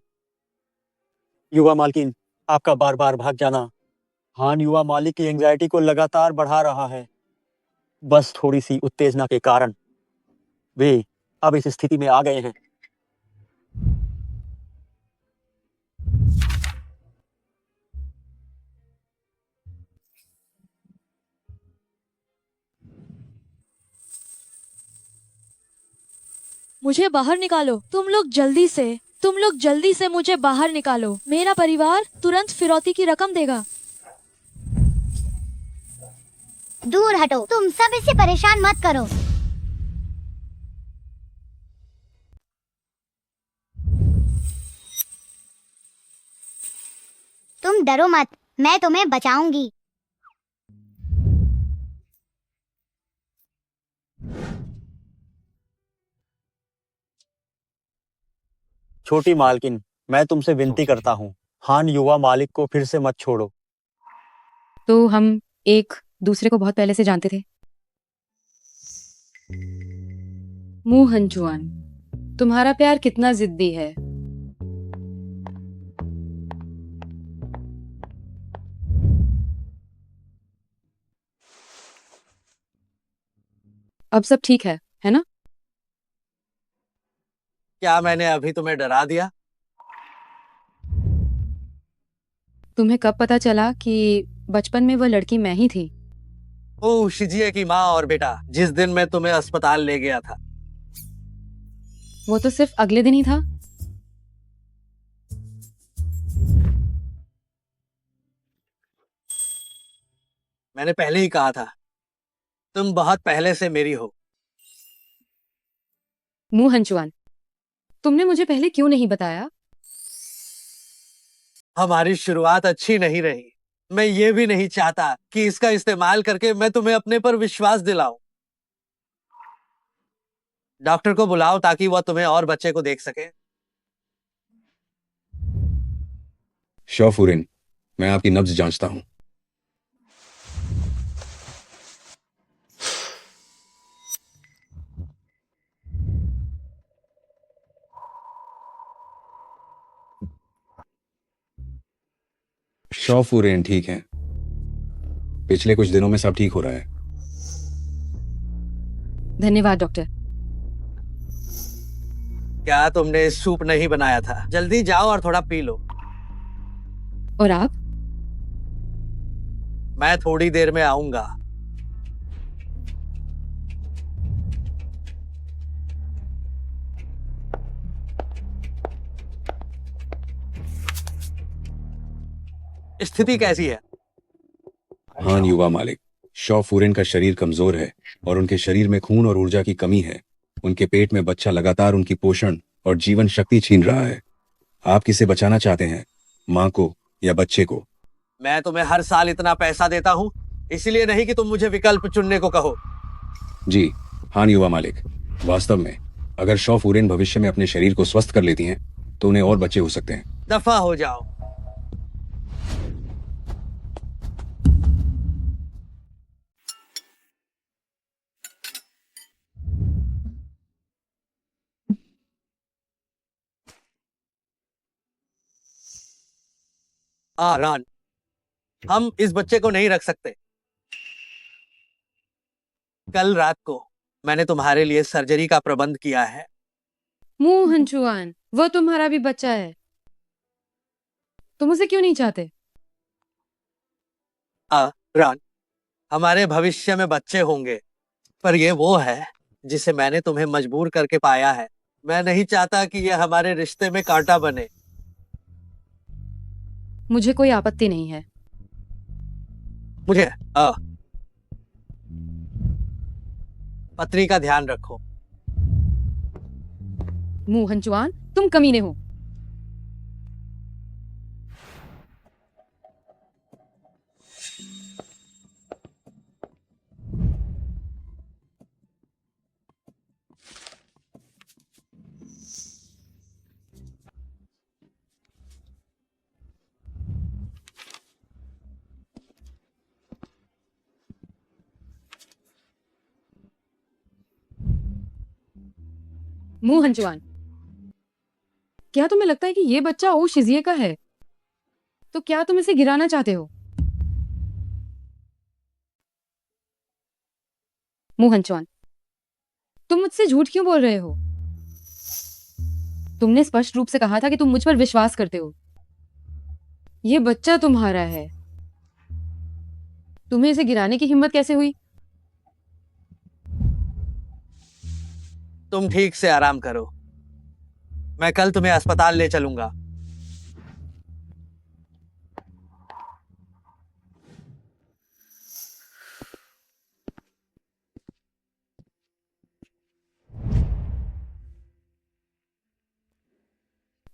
युवा मालकिन, आपका बार बार भाग जाना हान युवा मालिक की एंजाइटी को लगातार बढ़ा रहा है। बस थोड़ी सी उत्तेजना के कारण वे अब इस स्थिति में आ गए हैं। मुझे बाहर निकालो, तुम लोग जल्दी से मुझे बाहर निकालो। मेरा परिवार तुरंत फिरौती की रकम देगा। दूर हटो, तुम सब इसे परेशान मत करो। तुम डरो मत, मैं तुम्हें बचाऊंगी। छोटी मालकिन, मैं तुमसे विनती करता हूँ, हान युवा मालिक को फिर से मत छोड़ो। तो हम एक दूसरे को बहुत पहले से जानते थे। मू हंचुआन, तुम्हारा प्यार कितना जिद्दी है। अब सब ठीक है ना? क्या मैंने अभी तुम्हें डरा दिया? तुम्हें कब पता चला कि बचपन में वह लड़की मैं ही थी? ओह, शिजिए की माँ और बेटा, जिस दिन मैं तुम्हें अस्पताल ले गया था। वो तो सिर्फ अगले दिन ही था। मैंने पहले ही कहा था, तुम बहुत पहले से मेरी हो। मू हंचुआन, तुमने मुझे पहले क्यों नहीं बताया? हमारी शुरुआत अच्छी नहीं रही। मैं ये भी नहीं चाहता कि इसका इस्तेमाल करके मैं तुम्हें अपने पर विश्वास दिलाऊं। डॉक्टर को बुलाओ ताकि वह तुम्हें और बच्चे को देख सके। शॉफुरिन, मैं आपकी नब्ज जांचता हूं। शॉफुरिन ठीक है। पिछले कुछ दिनों में सब ठीक हो रहा है। धन्यवाद डॉक्टर। क्या तुमने सूप नहीं बनाया था? जल्दी जाओ और थोड़ा पी लो। और आप? मैं थोड़ी देर में आऊंगा। स्थिति कैसी है? हान युवा मालिक, शॉफुरिन का शरीर कमजोर है और उनके शरीर में खून और ऊर्जा की कमी है। उनके पेट में बच्चा लगातार उनकी पोषण और जीवन शक्ति छीन रहा है। आप किसे बचाना चाहते हैं, माँ को या बच्चे को? मैं तुम्हें हर साल इतना पैसा देता हूँ, इसलिए नहीं कि तुम मुझे विकल्प चुनने को कहो। जी हान युवा मालिक, वास्तव में अगर शॉफुरिन भविष्य में अपने शरीर को स्वस्थ कर लेती हैं तो उन्हें और बच्चे हो सकते हैं। दफा हो जाओ। रान, हम इस बच्चे को नहीं रख सकते। कल रात को मैंने तुम्हारे लिए सर्जरी का प्रबंध किया है। मू हंचुआन, वो तुम्हारा भी बच्चा है। तुम उसे क्यों नहीं चाहते? रान, हमारे भविष्य में बच्चे होंगे, पर ये वो है जिसे मैंने तुम्हें मजबूर करके पाया है। मैं नहीं चाहता कि ये हमारे रिश्ते में कांटा बने। मुझे कोई आपत्ति नहीं है। मुझे पत्नी का ध्यान रखो। मू हंचुआन, तुम कमीने हो। मू हंचुआन, क्या तुम्हें लगता है कि ये बच्चा ओ शिजिए का है? तो क्या तुम इसे गिराना चाहते हो? मू हंचुआन, तुम मुझसे झूठ क्यों बोल रहे हो? तुमने स्पष्ट रूप से कहा था कि तुम मुझ पर विश्वास करते हो। ये बच्चा तुम्हारा है। तुम्हें इसे गिराने की हिम्मत कैसे हुई? तुम ठीक से आराम करो, मैं कल तुम्हें अस्पताल ले चलूंगा।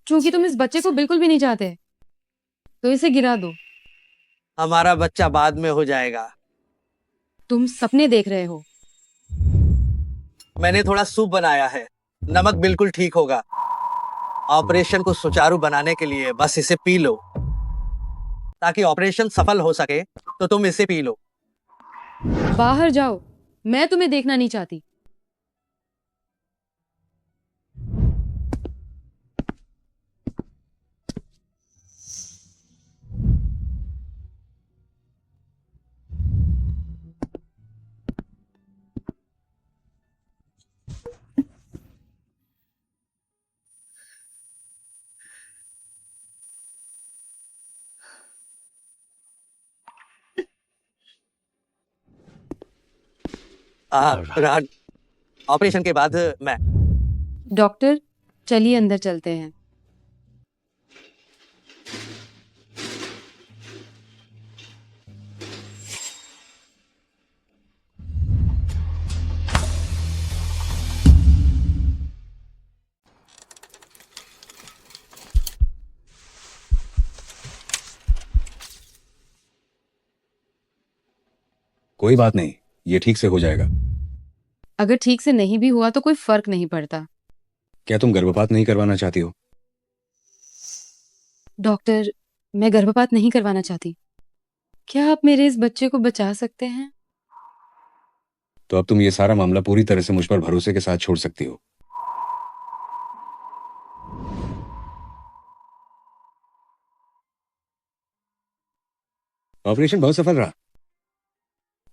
क्योंकि तुम इस बच्चे को बिल्कुल भी नहीं चाहते, तो इसे गिरा दो। हमारा बच्चा बाद में हो जाएगा। तुम सपने देख रहे हो। मैंने थोड़ा सूप बनाया है, नमक बिल्कुल ठीक होगा। ऑपरेशन को सुचारू बनाने के लिए बस इसे पी लो। ताकि ऑपरेशन सफल हो सके तो तुम इसे पी लो। बाहर जाओ, मैं तुम्हें देखना नहीं चाहती। रान, ऑपरेशन के बाद मैं। डॉक्टर, चलिए अंदर चलते हैं। कोई बात नहीं, ये ठीक से हो जाएगा। अगर ठीक से नहीं भी हुआ तो कोई फर्क नहीं पड़ता। क्या तुम गर्भपात नहीं करवाना चाहती हो? डॉक्टर, मैं गर्भपात नहीं करवाना चाहती। क्या आप मेरे इस बच्चे को बचा सकते हैं? तो अब तुम ये सारा मामला पूरी तरह से मुझ पर भरोसे के साथ छोड़ सकती हो। ऑपरेशन बहुत सफल रहा।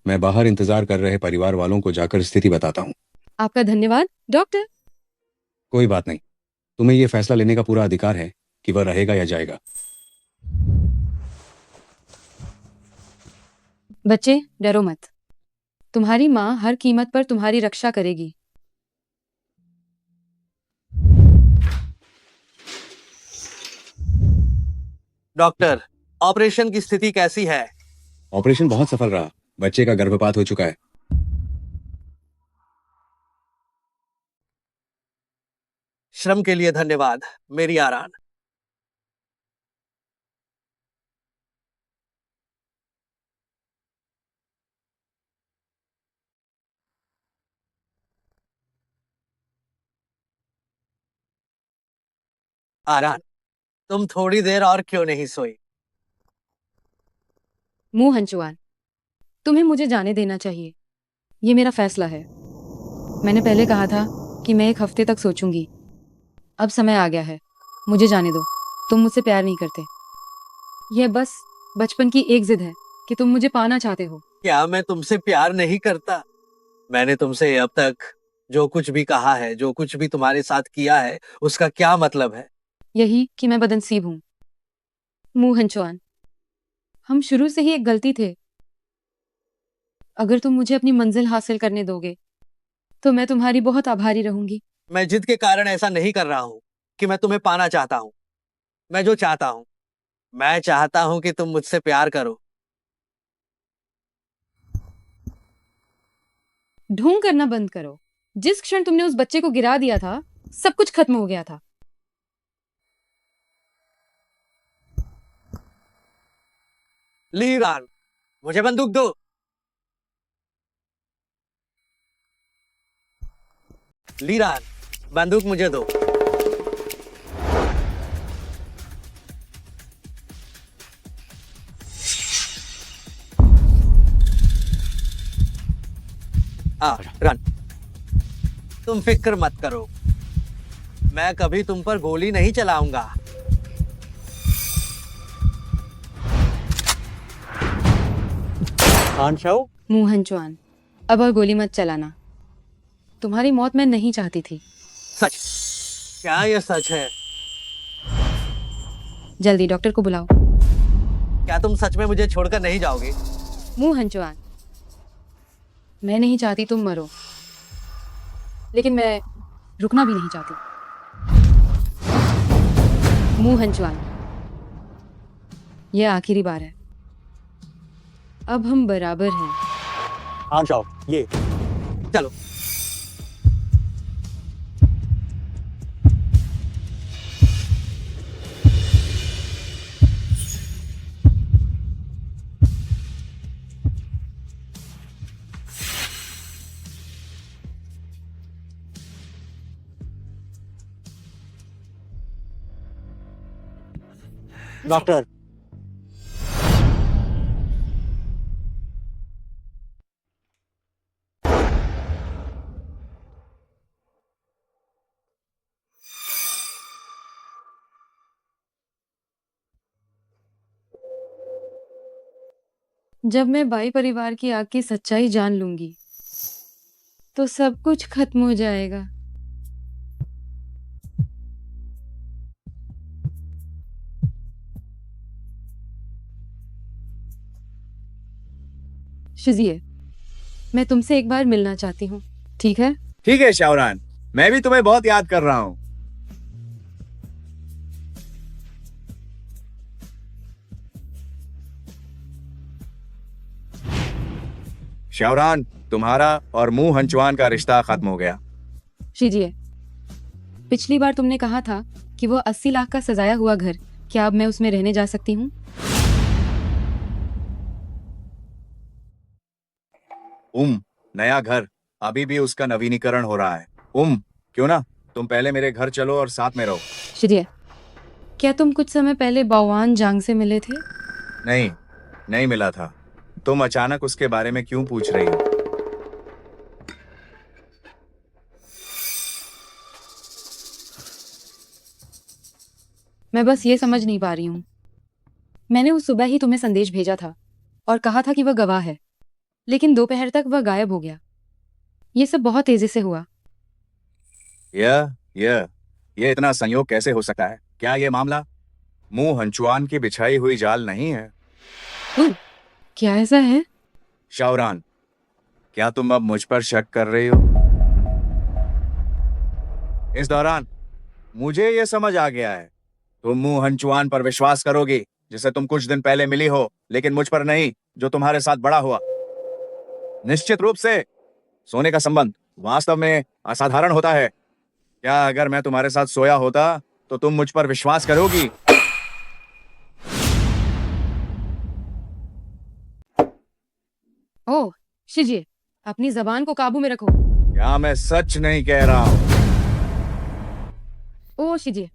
मैं बाहर इंतजार कर रहे परिवार वालों को जाकर स्थिति बताता हूँ। आपका धन्यवाद डॉक्टर। कोई बात नहीं, तुम्हें यह फैसला लेने का पूरा अधिकार है कि वह रहेगा या जाएगा। बच्चे, डरो मत। तुम्हारी माँ हर कीमत पर तुम्हारी रक्षा करेगी। डॉक्टर, ऑपरेशन की स्थिति कैसी है? ऑपरेशन बहुत सफल रहा। बच्चे का गर्भपात हो चुका है। श्रम के लिए धन्यवाद मेरी आरान। आरान, तुम थोड़ी देर और क्यों नहीं सोई? मुंह हंचुआन, तुम्हें मुझे जाने देना चाहिए। ये मेरा फैसला है। मैंने पहले कहा था कि मैं 1 हफ्ते तक सोचूंगी। अब समय आ गया है, मुझे जाने दो। तुम मुझसे प्यार नहीं करते। यह बस बचपन की एक जिद है कि तुम मुझे पाना चाहते हो। क्या मैं तुमसे प्यार नहीं करता? मैंने तुमसे अब तक जो कुछ भी कहा है, जो कुछ भी तुम्हारे साथ किया है, उसका क्या मतलब है? यही कि मैं बदनसीब हूं। मुंह हंचुआन, हम शुरू से ही एक गलती थे। अगर तुम मुझे अपनी मंजिल हासिल करने दोगे तो मैं तुम्हारी बहुत आभारी रहूंगी। मैं जिद के कारण ऐसा नहीं कर रहा हूँ कि मैं तुम्हें पाना चाहता हूँ। मैं जो चाहता हूँ, मैं चाहता हूँ कि तुम मुझसे प्यार करो। ढोंग करना बंद करो। जिस क्षण तुमने उस बच्चे को गिरा दिया था, सब कुछ खत्म हो गया था। लीरान, मुझे बंदूक दो। लीरान, बंदूक मुझे दो। रन, तुम फिक्र मत करो। मैं कभी तुम पर गोली नहीं चलाऊंगा। मुंह हंचुआन, अब और गोली मत चलाना। तुम्हारी मौत मैं नहीं चाहती थी। सच? क्या यह सच है? जल्दी डॉक्टर को बुलाओ। क्या तुम सच में मुझे छोड़कर नहीं जाओगे? मुंह हंचुआन, मैं नहीं चाहती तुम मरो, लेकिन मैं रुकना भी नहीं चाहती। मुंह हंचुआन, यह आखिरी बार है। अब हम बराबर हैं। हाँ जाओ, ये चलो। डॉक्टर, जब मैं बाई परिवार की आग की सच्चाई जान लूंगी तो सब कुछ खत्म हो जाएगा। शिजिए, मैं तुमसे एक बार मिलना चाहती हूँ, ठीक है? ठीक है शावरान, मैं भी तुम्हें बहुत याद कर रहा हूँ। शावरान, तुम्हारा और मुंह हंचुआन का रिश्ता खत्म हो गया। शिजिए, पिछली बार तुमने कहा था कि वो 80 लाख का सजाया हुआ घर, क्या अब मैं उसमें रहने जा सकती हूँ? नया घर, अभी भी उसका नवीनीकरण हो रहा है। क्यों ना तुम पहले मेरे घर चलो और साथ में रहो। शिजिए, क्या तुम कुछ समय पहले बावान जांग से मिले थे? नहीं मिला था। तुम अचानक उसके बारे में क्यों पूछ रही हो? मैं बस ये समझ नहीं पा रही हूँ। मैंने उस सुबह ही तुम्हें संदेश भेजा था और कहा था कि वह गवाह है, लेकिन दोपहर तक वह गायब हो गया। ये सब बहुत तेजी से हुआ। ये इतना संयोग कैसे हो सकता है? क्या ये मामला मुंह हंचुआन की बिछाई हुई जाल नहीं है? क्या ऐसा है? शावरान, क्या तुम अब मुझ पर शक कर रही हो? इस दौरान मुझे ये समझ आ गया है, तुम मुंह हंचुआन पर विश्वास करोगी जिसे तुम कुछ दिन पहले मिली हो, लेकिन मुझ पर नहीं, जो तुम्हारे साथ बड़ा हुआ। निश्चित रूप से सोने का संबंध वास्तव में असाधारण होता है। क्या अगर मैं तुम्हारे साथ सोया होता तो तुम मुझ पर विश्वास करोगी? ओह शिजिए, अपनी जबान को काबू में रखो। क्या मैं सच नहीं कह रहा हूं? ओह शिजिए,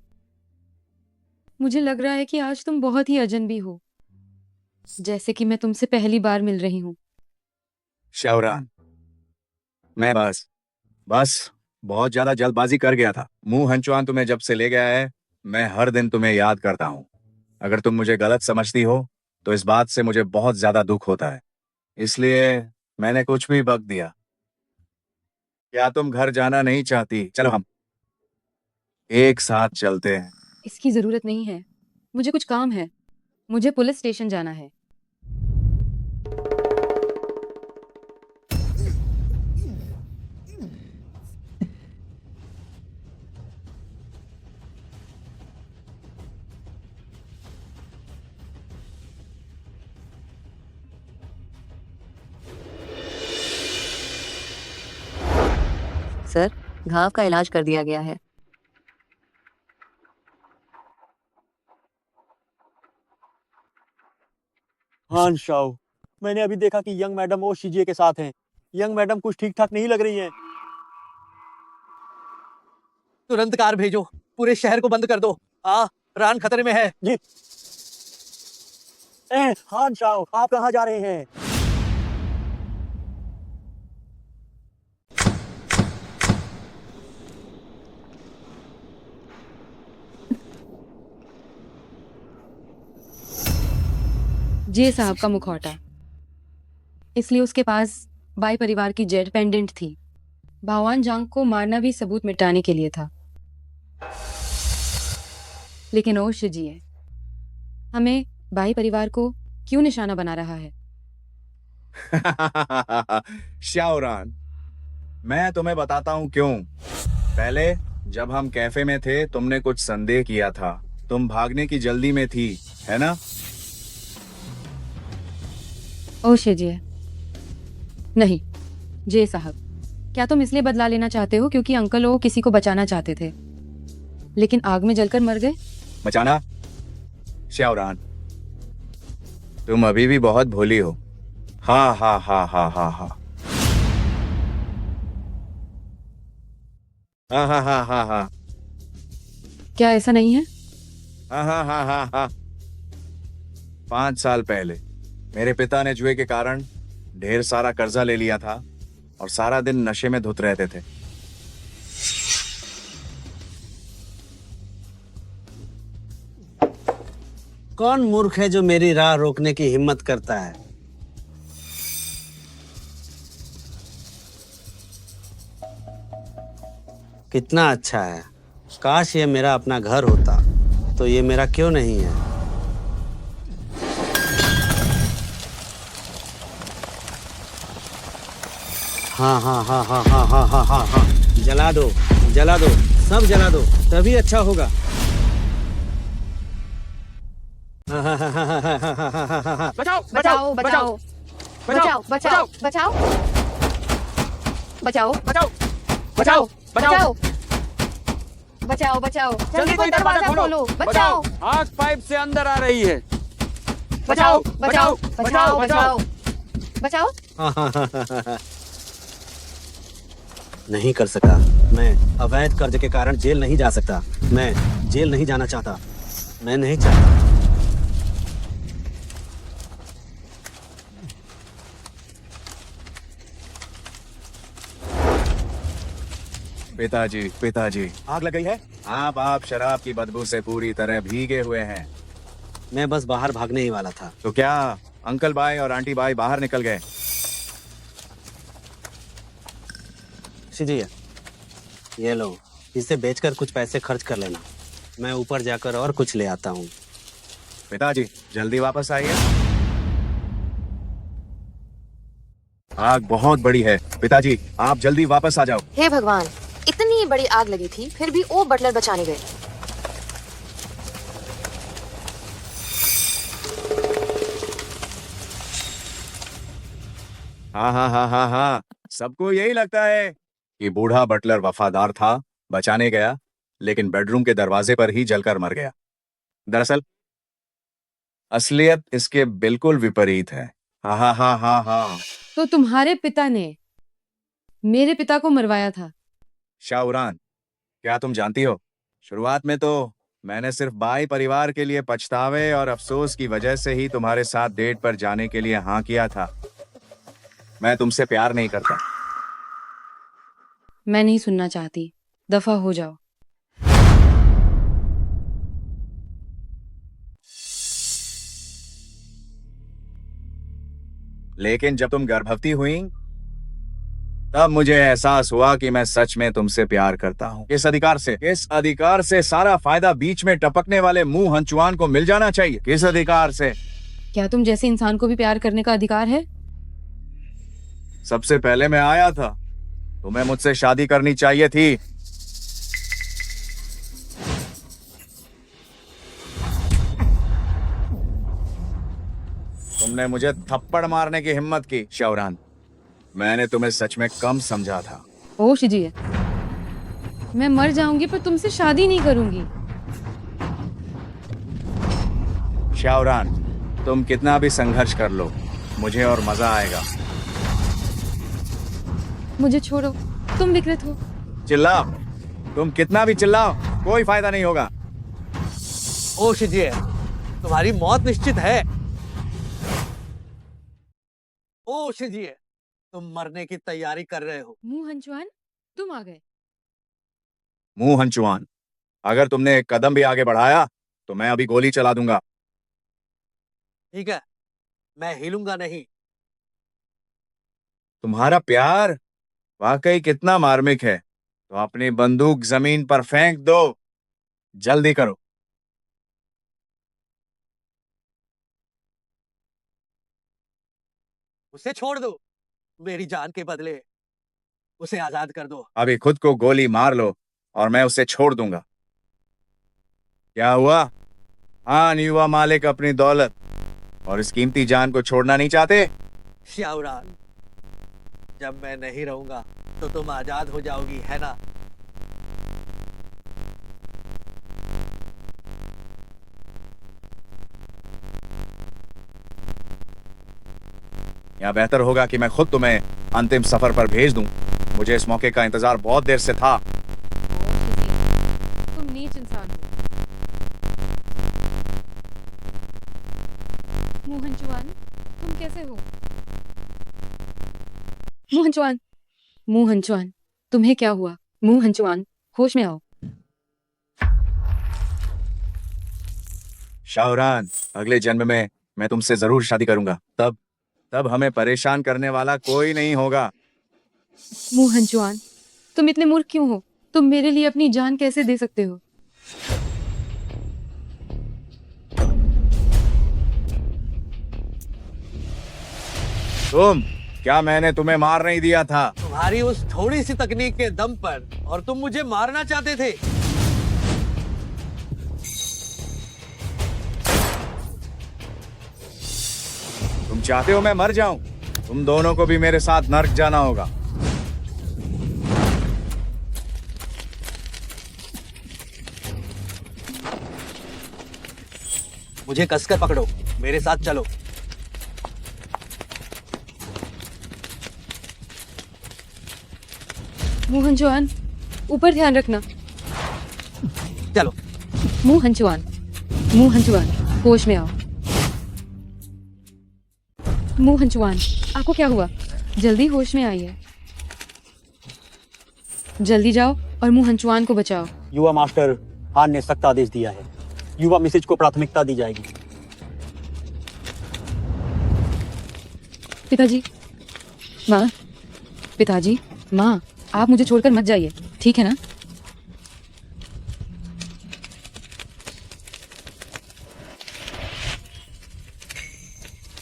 मुझे लग रहा है कि आज तुम बहुत ही अजनबी हो, जैसे कि मैं तुमसे पहली बार मिल रही हूँ। शावरान, मैं बस बहुत ज्यादा जल्दबाजी कर गया था। मुंह हंचुआन तुम्हें जब से ले गया है, मैं हर दिन तुम्हें याद करता हूँ। अगर तुम मुझे गलत समझती हो तो इस बात से मुझे बहुत ज्यादा दुख होता है, इसलिए मैंने कुछ भी बक दिया। क्या तुम घर जाना नहीं चाहती? चलो हम एक साथ चलते हैं। इसकी जरूरत नहीं है, मुझे कुछ काम है। मुझे पुलिस स्टेशन जाना है। सर, घाव का इलाज कर दिया गया है। हान शाओ, मैंने अभी देखा कि यंग मैडम वो शिजिए के साथ हैं। यंग मैडम कुछ ठीक ठाक नहीं लग रही हैं। तुरंत कार भेजो, पूरे शहर को बंद कर दो। रान खतरे में है। जी। हान शाओ, आप कहाँ जा रहे हैं? जे साहब का मुखौटा, इसलिए उसके पास बाई परिवार की जेड पेंडेंट थी। बावान जांग को मारना भी सबूत मिटाने के लिए था। लेकिन ओ शिजिए, हमें बाई परिवार को क्यों निशाना बना रहा है? शावरान, मैं तुम्हें बताता हूँ क्यों। पहले जब हम कैफे में थे, तुमने कुछ संदेह किया था। तुम भागने की जल्दी में थी, है ना? ओ शिजिए, नहीं। जे साहब, क्या तुम इसलिए बदला लेना चाहते हो क्योंकि अंकल वो किसी को बचाना चाहते थे, लेकिन आग में जलकर मर गए? बचाना? शावरान, तुम अभी भी बहुत भोली हो। हा हा हा हा हा हा हा हा हा हा हा। क्या ऐसा नहीं है? हा हा हा हा हा 5 साल पहले मेरे पिता ने जुए के कारण ढेर सारा कर्जा ले लिया था और सारा दिन नशे में धुत रहते थे। कौन मूर्ख है जो मेरी राह रोकने की हिम्मत करता है? कितना अच्छा है। काश ये मेरा अपना घर होता, तो ये मेरा क्यों नहीं है? हाँ हाँ हाँ हाँ हाँ हाँ हाँ हाँ हाँ, जला दो, जला दो, सब जला दो, तभी अच्छा होगा। बचाओ बचाओ बचाओ बचाओ बचाओ बचाओ बचाओ बचाओ बचाओ बचाओ बचाओ बचाओ जल्दी कोई दरवाजा खोलो। बचाओ, आग पाइप से अंदर आ रही है। बचाओ बचाओ बचाओ बचाओ बचाओ। नहीं कर सका। मैं अवैध कर्ज के कारण जेल नहीं जा सकता। मैं जेल नहीं जाना चाहता। मैं नहीं चाहता। पिताजी, पिताजी, आग लग गई है? आप शराब की बदबू से पूरी तरह भीगे हुए हैं। मैं बस बाहर भागने ही वाला था। तो क्या अंकल बाई और आंटी बाई बाहर निकल गए? जी, ये लो, इसे बेचकर कुछ पैसे खर्च कर लेना। मैं ऊपर जाकर और कुछ ले आता हूँ। पिताजी, जल्दी वापस आइए। आग बहुत बड़ी है। पिताजी, आप जल्दी वापस आ जाओ। हे भगवान, इतनी बड़ी आग लगी थी, फिर भी वो बटलर बचाने गए। हाँ हाँ हाँ हाँ हाँ, सबको यही लगता है कि बूढ़ा बटलर वफादार था, बचाने गया, लेकिन बेडरूम के दरवाजे पर ही जलकर मर गया। दरअसल असलियत इसके बिल्कुल विपरीत है। हाँ हाँ हाँ हाँ हाँ। तो तुम्हारे पिता ने मेरे पिता को मरवाया था। शाहउरान, क्या तुम जानती हो, शुरुआत में तो मैंने सिर्फ बाई परिवार के लिए पछतावे और अफसोस की वजह से ही तुम्हारे साथ डेट पर जाने के लिए हाँ किया था। मैं तुमसे प्यार नहीं करता। मैं नहीं सुनना चाहती, दफा हो जाओ। लेकिन जब तुम गर्भवती हुई तब मुझे एहसास हुआ कि मैं सच में तुमसे प्यार करता हूँ। किस अधिकार से सारा फायदा बीच में टपकने वाले मुंह हंचुआन को मिल जाना चाहिए? किस अधिकार से? क्या तुम जैसे इंसान को भी प्यार करने का अधिकार है? सबसे पहले मैं आया था, तुम्हें मुझसे शादी करनी चाहिए थी। तुमने मुझे थप्पड़ मारने की हिम्मत की। शाहउरान, मैंने तुम्हें सच में कम समझा था। ओ शिजिए, मैं मर जाऊंगी पर तुमसे शादी नहीं करूंगी। शाहउरान, तुम कितना भी संघर्ष कर लो, मुझे और मजा आएगा। मुझे छोड़ो, तुम विकृत हो। चिल्लाओ, तुम कितना भी चिल्लाओ, कोई फायदा नहीं होगा। ओ शिजिए, तुम्हारी मौत निश्चित है। ओ शिजिए, तुम मरने की तैयारी कर रहे हो। मुंह हंचुआन, तुम आ गए। मुंह हंचुआन, अगर तुमने एक कदम भी आगे बढ़ाया तो मैं अभी गोली चला दूंगा। ठीक है, मैं हिलूंगा नहीं। तुम्हारा प्यार वाकई कितना मार्मिक है, तो अपनी बंदूक जमीन पर फेंक दो। जल्दी करो। उसे छोड़ दो, मेरी जान के बदले उसे आजाद कर दो। अभी खुद को गोली मार लो और मैं उसे छोड़ दूंगा। क्या हुआ? हाँ, युवा मालिक अपनी दौलत और इस कीमती जान को छोड़ना नहीं चाहते? शाहउरान, जब मैं नहीं रहूंगा तो तुम आजाद हो जाओगी, है ना? या बेहतर होगा कि मैं खुद तुम्हें अंतिम सफर पर भेज दूं। मुझे इस मौके का इंतजार बहुत देर से था। तुम नीच इंसान हो। मोहन चौहान, तुम कैसे हो? मोहन चौहान, मोहन चौहान, तुम्हें क्या हुआ? मोहन चौहान, होश में आओ। शाहरान, अगले जन्म में मैं तुमसे जरूर शादी करूंगा। तब तब हमें परेशान करने वाला कोई नहीं होगा। मोहन चौहान, तुम इतने मूर्ख क्यों हो? तुम मेरे लिए अपनी जान कैसे दे सकते हो? क्या मैंने तुम्हें मार नहीं दिया था? तुम्हारी उस थोड़ी सी तकनीक के दम पर, और तुम मुझे मारना चाहते थे। तुम चाहते हो मैं मर जाऊं? तुम दोनों को भी मेरे साथ नर्क जाना होगा। मुझे कसकर पकड़ो, मेरे साथ चलो। मोहन चौहान, ऊपर ध्यान रखना। चलो। मोहन चौहान, मोहन चौहान, होश में आओ। मोहन चौहान, आपको क्या हुआ? जल्दी होश में आइए। जल्दी जाओ और मोहन चौहान को बचाओ। युवा मास्टर हान ने सख्त आदेश दिया है, युवा मिसेज को प्राथमिकता दी जाएगी। पिताजी, माँ, पिताजी, माँ, आप मुझे छोड़कर मत जाइए, ठीक है ना?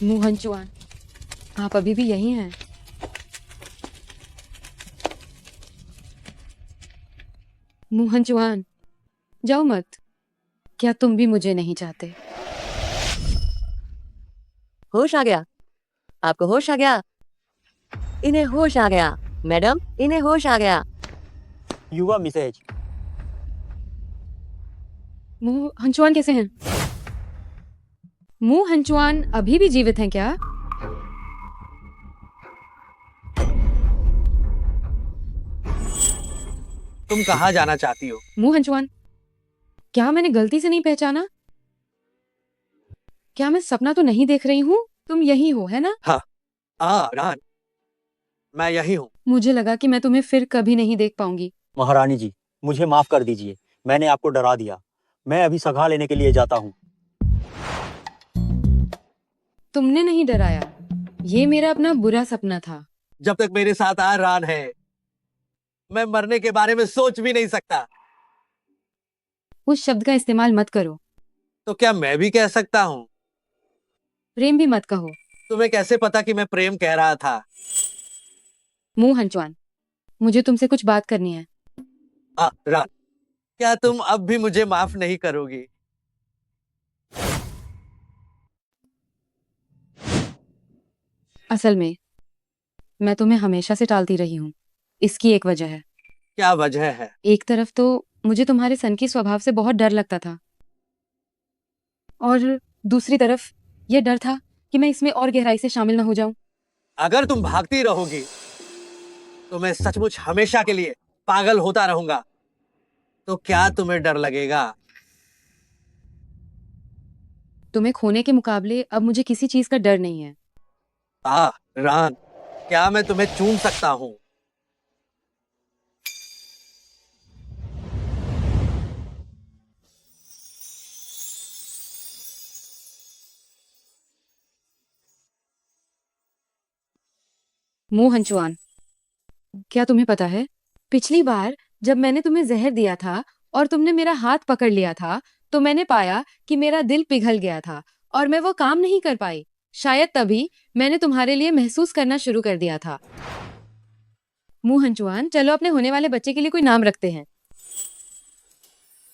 मोहन चौहान, आप अभी भी यहीं हैं? मोहन चौहान, जाओ मत। क्या तुम भी मुझे नहीं चाहते? होश आ गया? आपको होश आ गया? इन्हें होश आ गया मैडम, इन्हें होश आ गया। युवा मिसेज, मोहन चौहान कैसे हैं? मोहन चौहान अभी भी जीवित हैं क्या? तुम कहाँ जाना चाहती हो? मोहन चौहान, क्या मैंने गलती से नहीं पहचाना? क्या मैं सपना तो नहीं देख रही हूँ? तुम यही हो, है ना? हाँ, रान, मैं यही हूँ। मुझे लगा कि मैं तुम्हें फिर कभी नहीं देख पाऊंगी। महारानी जी, मुझे माफ कर दीजिए, मैंने आपको डरा दिया। मैं अभी सगा लेने के लिए जाता हूँ। तुमने नहीं डराया, ये मेरा अपना बुरा सपना था। जब तक मेरे साथ रान है, मैं मरने के बारे में सोच भी नहीं सकता। उस शब्द का इस्तेमाल मत करो। तो क्या मैं भी कह सकता हूँ? प्रेम भी मत कहो। तुम्हें कैसे पता कि मैं प्रेम कह रहा था? मोहन चौहान, मुझे तुमसे कुछ बात करनी है। रान, क्या तुम अब भी मुझे माफ नहीं करोगी? असल में मैं तुम्हें हमेशा से टालती रही हूँ। इसकी एक वजह है। क्या वजह है? एक तरफ तो मुझे तुम्हारे सनकी स्वभाव से बहुत डर लगता था, और दूसरी तरफ यह डर था कि मैं इसमें और गहराई से शामिल न हो जाऊं। अगर तुम भागती रहोगी तो मैं सचमुच हमेशा के लिए पागल होता रहूंगा। तो क्या तुम्हें डर लगेगा? तुम्हें खोने के मुकाबले अब मुझे किसी चीज का डर नहीं है। रान, क्या मैं तुम्हें चूम सकता हूँ? मोहन चौहान, क्या तुम्हें पता है, पिछली बार जब मैंने तुम्हें जहर दिया था और तुमने मेरा हाथ पकड़ लिया था, तो मैंने पाया कि मेरा दिल पिघल गया था और मैं वो काम नहीं कर पाई। शायद तभी मैंने तुम्हारे लिए महसूस करना शुरू कर दिया था। मोहन चौहान, चलो अपने होने वाले बच्चे के लिए कोई नाम रखते हैं।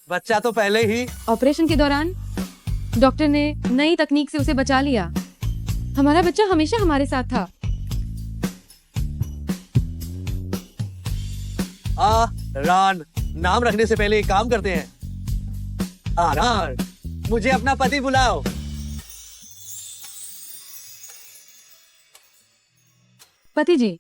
बच्चा तो पहले ही ऑपरेशन के दौरान डॉक्टर ने नई तकनीक से उसे बचा लिया। हमारा बच्चा हमेशा हमारे साथ था। रान, नाम रखने से पहले एक काम करते हैं। रान, मुझे अपना पति बुलाओ। पति जी,